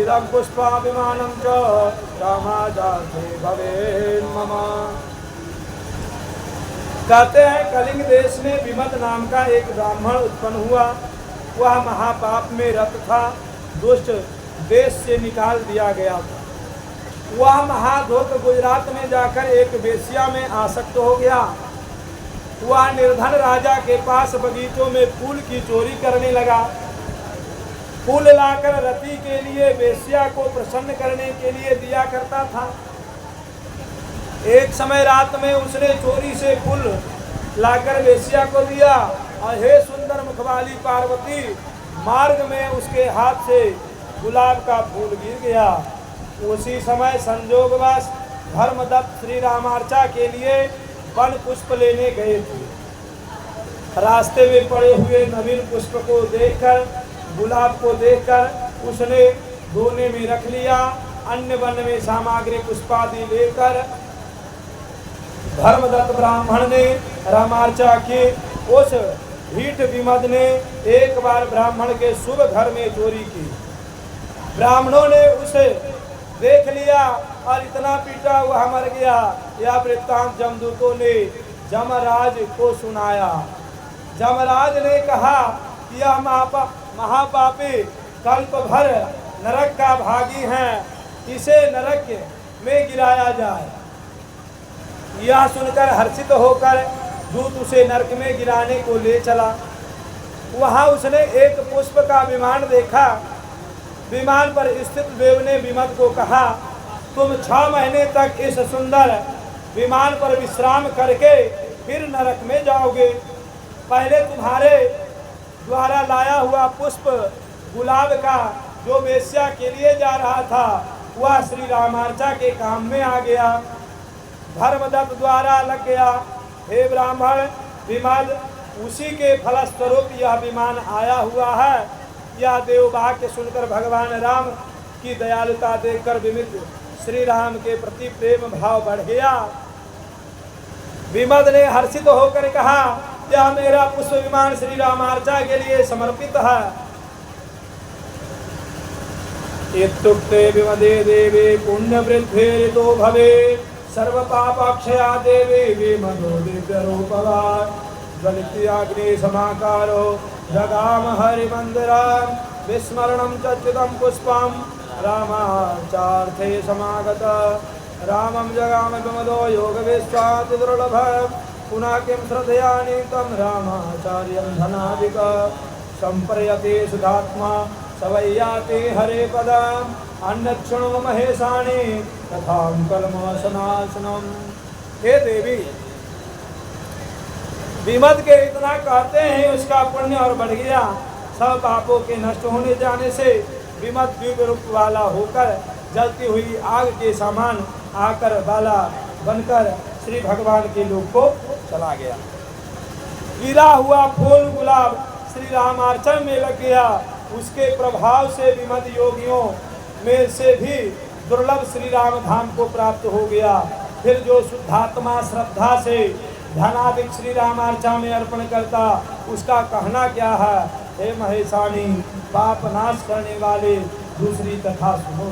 Speaker 1: इदं पुष्पाभिमानं च रामाचार्थे भवेन्मम। कहते हैं कलिंग देश में विमद नाम का एक ब्राह्मण उत्पन्न हुआ। वह महापाप में रत था, दुष्ट देश से निकाल दिया गया था। वह महाधोख गुजरात में जाकर एक वेश्या में आसक्त हो गया। वह निर्धन राजा के पास बगीचों में फूल की चोरी करने लगा। फूल लाकर रति के लिए वेश्या को प्रसन्न करने के लिए दिया करता था। एक समय रात में उसने चोरी से फूल लाकर वेश्या को दिया और हे सुंदर मुखवाली पार्वती, मार्ग में उसके हाथ से गुलाब का फूल गिर गया। उसी समय संजोगवश धर्मदत्त श्री रामार्चा के लिए वन पुष्प लेने गए थे। रास्ते में पड़े हुए नवीन पुष्प को देखकर, गुलाब को देखकर उसने दोने में रख लिया। अन्य वन में सामग्री पुष्पादि लेकर धर्मदत्त ब्राह्मण ने रामार्चा की। उस ढीठ विमद ने एक बार ब्राह्मण के शुभ घर में चोरी की। ब्राह्मणों ने उसे देख लिया और इतना पीटा वह मर गया। यह वृत्तांत जमदूतों ने जमराज को सुनाया। जमराज ने कहा कि यह महापापी कल्प भर नरक का भागी हैं, इसे नरक में गिराया जाए। यह सुनकर हर्षित होकर दूत उसे नरक में गिराने को ले चला। वहाँ उसने एक पुष्प का विमान देखा। विमान पर स्थित देव ने विमद को कहा, तुम 6 महीने तक इस सुंदर विमान पर विश्राम करके फिर नरक में जाओगे। पहले तुम्हारे द्वारा लाया हुआ पुष्प गुलाब का जो वेश्या के लिए जा रहा था, वह श्री रामार्चा के काम में आ गया, धर्मदत्त द्वारा लग गया। हे ब्राह्मण विमद, उसी के फलस्वरूप यह विमान आया हुआ है। यह देववाक्य सुनकर भगवान राम की दयालुता देखकर विमित श्री राम के प्रति प्रेम भाव बढ़ गया। विमद ने हर्षित होकर कहा, यह मेरा पुष्प विमान श्री रामार्चा के लिए समर्पित है। इत्युक्ते विमदे देवी पुण्य वृद्धिरितो भवे सर्व पापाक्षया देवी विमदो दिव्य रूपवा ज्वलित्याग्नि समाकारो जगाम हरिमंदिरं विस्मरणं चच्युतं पुष्पं रामाचार्थे समागत रामं जगाम विमदो योगविश्वाति दुर्लभं पुनः किं श्रद्धयानि तं रामाचार्यं धनादिक संप्रयते सुधात्मा सवैयाति हरे पदम् अन्नक्षणो महेशानि तथां कलमशनाशनम्। हे देवी, विमद के इतना कहते हैं उसका पुण्य और बढ़ गया। सब पापों के नष्ट होने जाने से विमद दिव्य रूप वाला होकर जलती हुई आग के समान आकर बाला बनकर श्री भगवान के लोक को चला गया। गिरा हुआ फूल गुलाब श्री रामार्चन में लग गया। उसके प्रभाव से विमत योगियों में से भी दुर्लभ श्री राम धाम को प्राप्त हो गया। फिर जो शुद्धात्मा श्रद्धा से धनाधिक श्री रामार्चा में अर्पण करता, उसका कहना क्या है। हे महेशानी, पाप नाश करने वाले दूसरी कथा सुनो।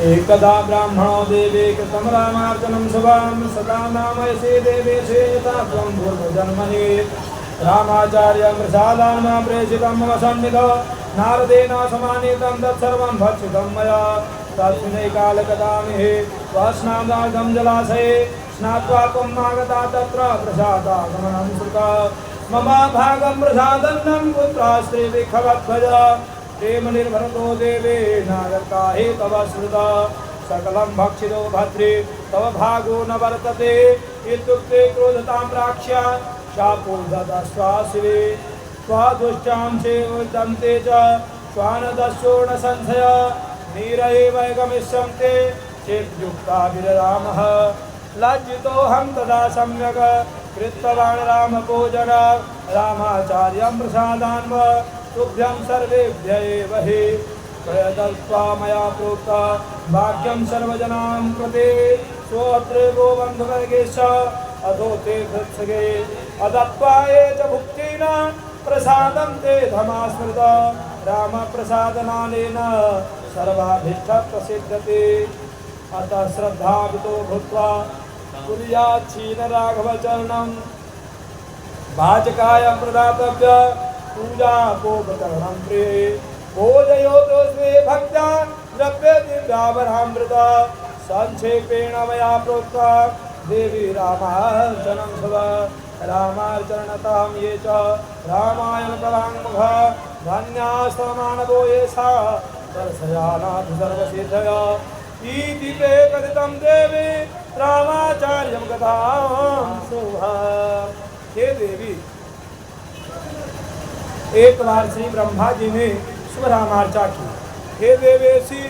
Speaker 1: एकदा ब्राह्मणो देवे कृतं रामार्चनं शुभं सदा नामयसे देवेशे यथा त्वं पूर्वजन्मनि रामाचार्यं प्रसादान् प्रेषितं वसन्निध नारदेन समानीतं तत्सर्वं भक्षितं मया तस्मिन् कालकदामिहे वस्नादार्घं जलाशये स्नात्वा त्वमागता तत्र प्रसादागमनं श्रुता मम भागं प्रसादन्नं पुत्रास्त्रीभिर्भवद्भज प्रेम निर्भरतो देवे नागताहे तव श्रुता सकलं भक्षितो भद्रे तव भागो न वर्तते इत्युक्ते क्रोधतां प्राक्ष्य शापो ददस्वाशिवे स्वादुष्टांशे उदन्ते च स्वानदस्यो न संशय नीरये वैगमिष्यन्ते चेद्युक्ताभिरामः लज्जितोऽहं तदा सम्यक् कृतवान् रामपूजन रामाचार्यं प्रसादान्व तुभ्यं सर्वेभ्य एव हि प्रयतत्वा मया प्रोक्ता वाक्यं सर्वजनां कृते स्वोत्रे गोबन्धुवर्गेश अधो ते भृत्सगे अदत्वा ये च भुक्तेन प्रसादं ते धमास्मृत रामप्रसादनानेन सर्वाभीष्ट प्रसिद्धते अतः श्रद्धावितो भूत्वा कुर्यात् क्षीणराघवचरणं वाचकाय प्रदातव्य पूजा पोपकरणं प्रिये पूजयोतो स्वे भक्त्या द्रव्य दिव्यावरामृत संक्षेपेण मया प्रोक्ता देवी रामार्चनं शुभ रामार्चनतां ये च रामायणपराङ्मुख धन्यास्तमानवो येषा दर्शयानाथ सर्वसिद्धया इति ते कथितं देवी रामाचार्यं कथां शुभ। हे देवी, एक बार श्री ब्रह्मा जी ने शुभ रामार्चा की। हे देवेशी,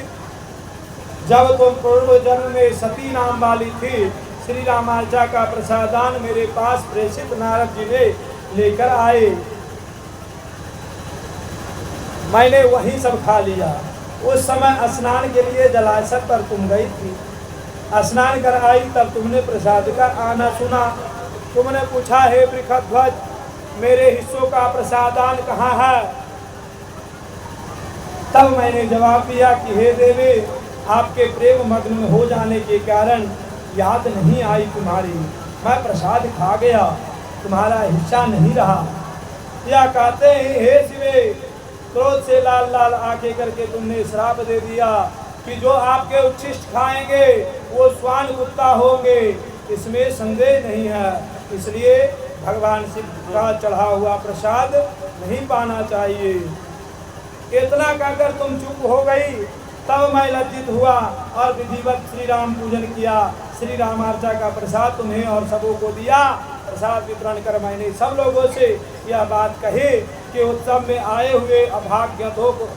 Speaker 1: जब तुम पूर्व जन्म में सती नाम वाली थी, श्री रामार्चा का प्रसादान मेरे पास प्रेषित नारद जी ने लेकर आए। मैंने वही सब खा लिया। उस समय स्नान के लिए जलाशय पर तुम गई थी। स्नान कर आई तब तुमने प्रसाद का आना सुना। तुमने पूछा, हे वृषध्वज, मेरे हिस्सों का प्रसादान कहाँ है। तब मैंने जवाब दिया कि हे देवी, आपके प्रेम मग्न हो जाने के कारण याद नहीं आई तुम्हारी। मैं प्रसाद खा गया, तुम्हारा हिस्सा नहीं रहा। या कहते हैं, हे शिवे, क्रोध से लाल लाल आंखें करके तुमने श्राप दे दिया कि जो आपके उच्छिष्ट खाएंगे वो श्वान कुत्ता होंगे। इसमें संदेह नहीं है। इसलिए भगवान शिव का चढ़ा हुआ प्रसाद नहीं पाना चाहिए। इतना कहकर तुम चुप हो गई। तब मैं लज्जित हुआ और विधिवत श्री राम पूजन किया। श्री रामार्चा का प्रसाद तुम्हें और सबों को दिया। प्रसाद वितरण कर मैंने सब लोगों से यह बात कही कि उत्सव में आए हुए अभाग्यतों को,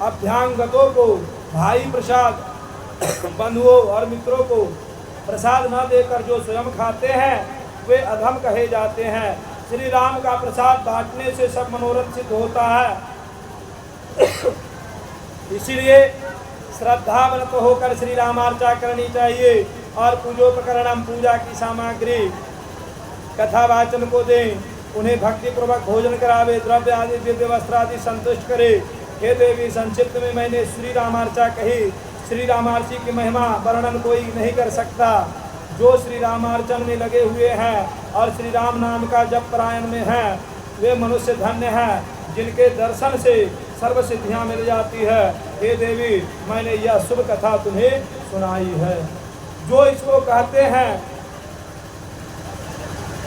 Speaker 1: अभ्यांगतों को भाई प्रसाद, बंधुओं और मित्रों को प्रसाद न देकर जो स्वयं खाते हैं वे अधम कहे जाते हैं। श्री राम का प्रसाद बांटने से सब मनोरथ सिद्ध होता है। इसीलिए श्रद्धावंत होकर श्री रामार्चा करनी चाहिए और पूजोपकरणम, पूजा की सामग्री कथावाचन को दें। उन्हें भक्ति पूर्वक भोजन करावे, द्रव्य आदि दिव्य वस्त्र आदि संतुष्ट करे। हे देवी, संक्षिप्त में मैंने श्री रामार्चा कही। श्री रामार्ची की महिमा वर्णन कोई नहीं कर सकता। जो श्री रामार्चन में लगे हुए हैं और श्री राम नाम का जप परायण में हैं, वे मनुष्य धन्य हैं जिनके दर्शन से सर्व सिद्धियाँ मिल जाती है। हे देवी, मैंने यह शुभ कथा तुम्हें सुनाई है। जो इसको कहते हैं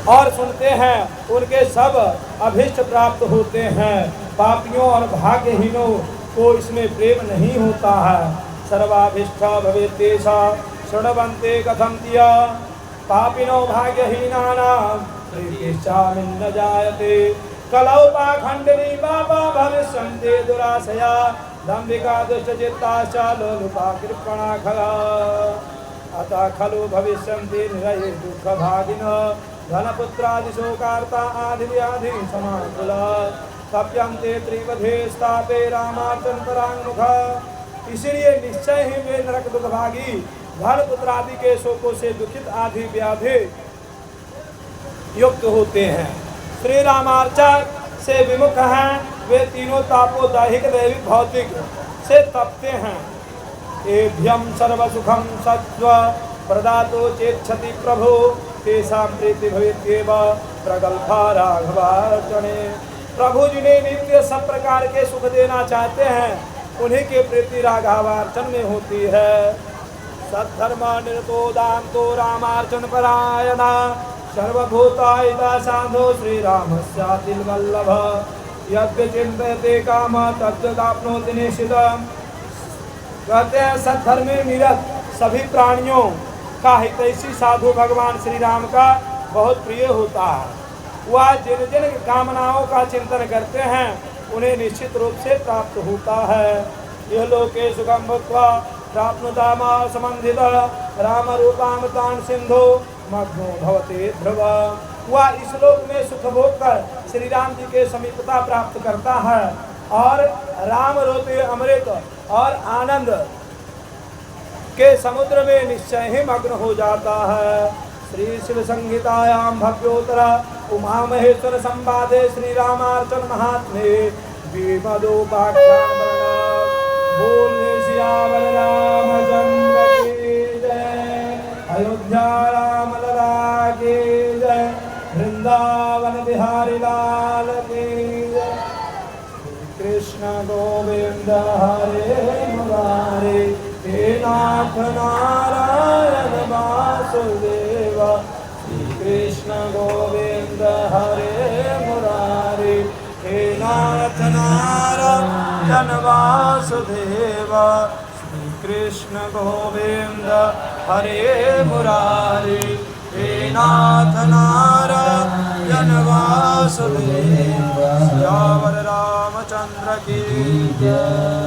Speaker 1: और सुनते हैं उनके सब अभिष्ट प्राप्त होते हैं। पापियों और भाग्यहीनों को इसमें प्रेम नहीं होता है। सर्वाभिष्ट भवेत्तेषा शृण्वन्ते कथं तिया पापिनो भाग्यहीनानां प्रीतिश्चामिन्न जायते कलौ पाखंडनी बाबा भविष्यन्ते दुराशया दम्भिका दुष्टचित्ता च लोलुपा कृपणा खगा अतः खलु भविष्यन्ति निरये दुःखभागिनः धनपुत्रादिशोकार्ता आदिव्याधि समाकुला तप्यन्ते त्रिवधे स्थापे रामार्चन पराङ्मुखा। इसलिए निश्चय ही वे नरक दुखभागी धन पुत्र आदि के शोकों से दुखित आदि व्याधि युक्त होते हैं। श्री रामार्चन से विमुख हैं, वे तीनों तापों दैहिक दैविक भौतिक से तपते हैं। एभ्यम सर्वसुखम सत्व प्रदातो चेच्छति प्रभु तेषां प्रीति भवेत्येव प्रगल्भा राघवार्चने। प्रभु जिन्हें नित्य सब प्रकार के सुख देना चाहते हैं उन्हीं के प्रीति राघवार्चन में होती है। सद्धर्म निरतो दान्तो रामार्चन परायणा सर्वभूताहिता साधो श्री रामस्यातिल वल्लभ यद्य चिन्तयते काम तद्यदाप्नोति निश्चितम्। कहते हैं सद्धर्म में निरत सभी प्राणियों का हितैषी साधु भगवान श्री राम का बहुत प्रिय होता है। वह जिन जिन कामनाओं का चिंतन करते हैं उन्हें निश्चित रूप से प्राप्त होता है। यह लोके सुखम भूत्वा प्राप्नुतामा संबंधित राम रूपामृतान सिंधु मग्नो भवते ध्रुव। वह इस लोक में सुख भोग कर श्री राम जी के समीपता प्राप्त करता है और राम रूपी अमृत और आनंद के समुद्र में निश्चय ही मग्न हो जाता है। श्री शिव संहितायां भव्योत्तर उमा महेश्वर संवादे श्री रामार्चन महात्म्ये विमदोपाख्यान बोले सियावर रामचंद्र की जय, अयोध्या राम लला की जय, वृंदावन बिहारी लाल की जय। कृष्ण गोविंद हरे मुरारे हे नाथ नारायण वासुदेव। श्री कृष्ण गोविंद हरे मुरारे हे नाथ नारायण वासुदेव। श्री कृष्ण गोविंद हरे मुरारे हे नाथ नारायण वासुदेव। सियावर रामचंद्र की जय।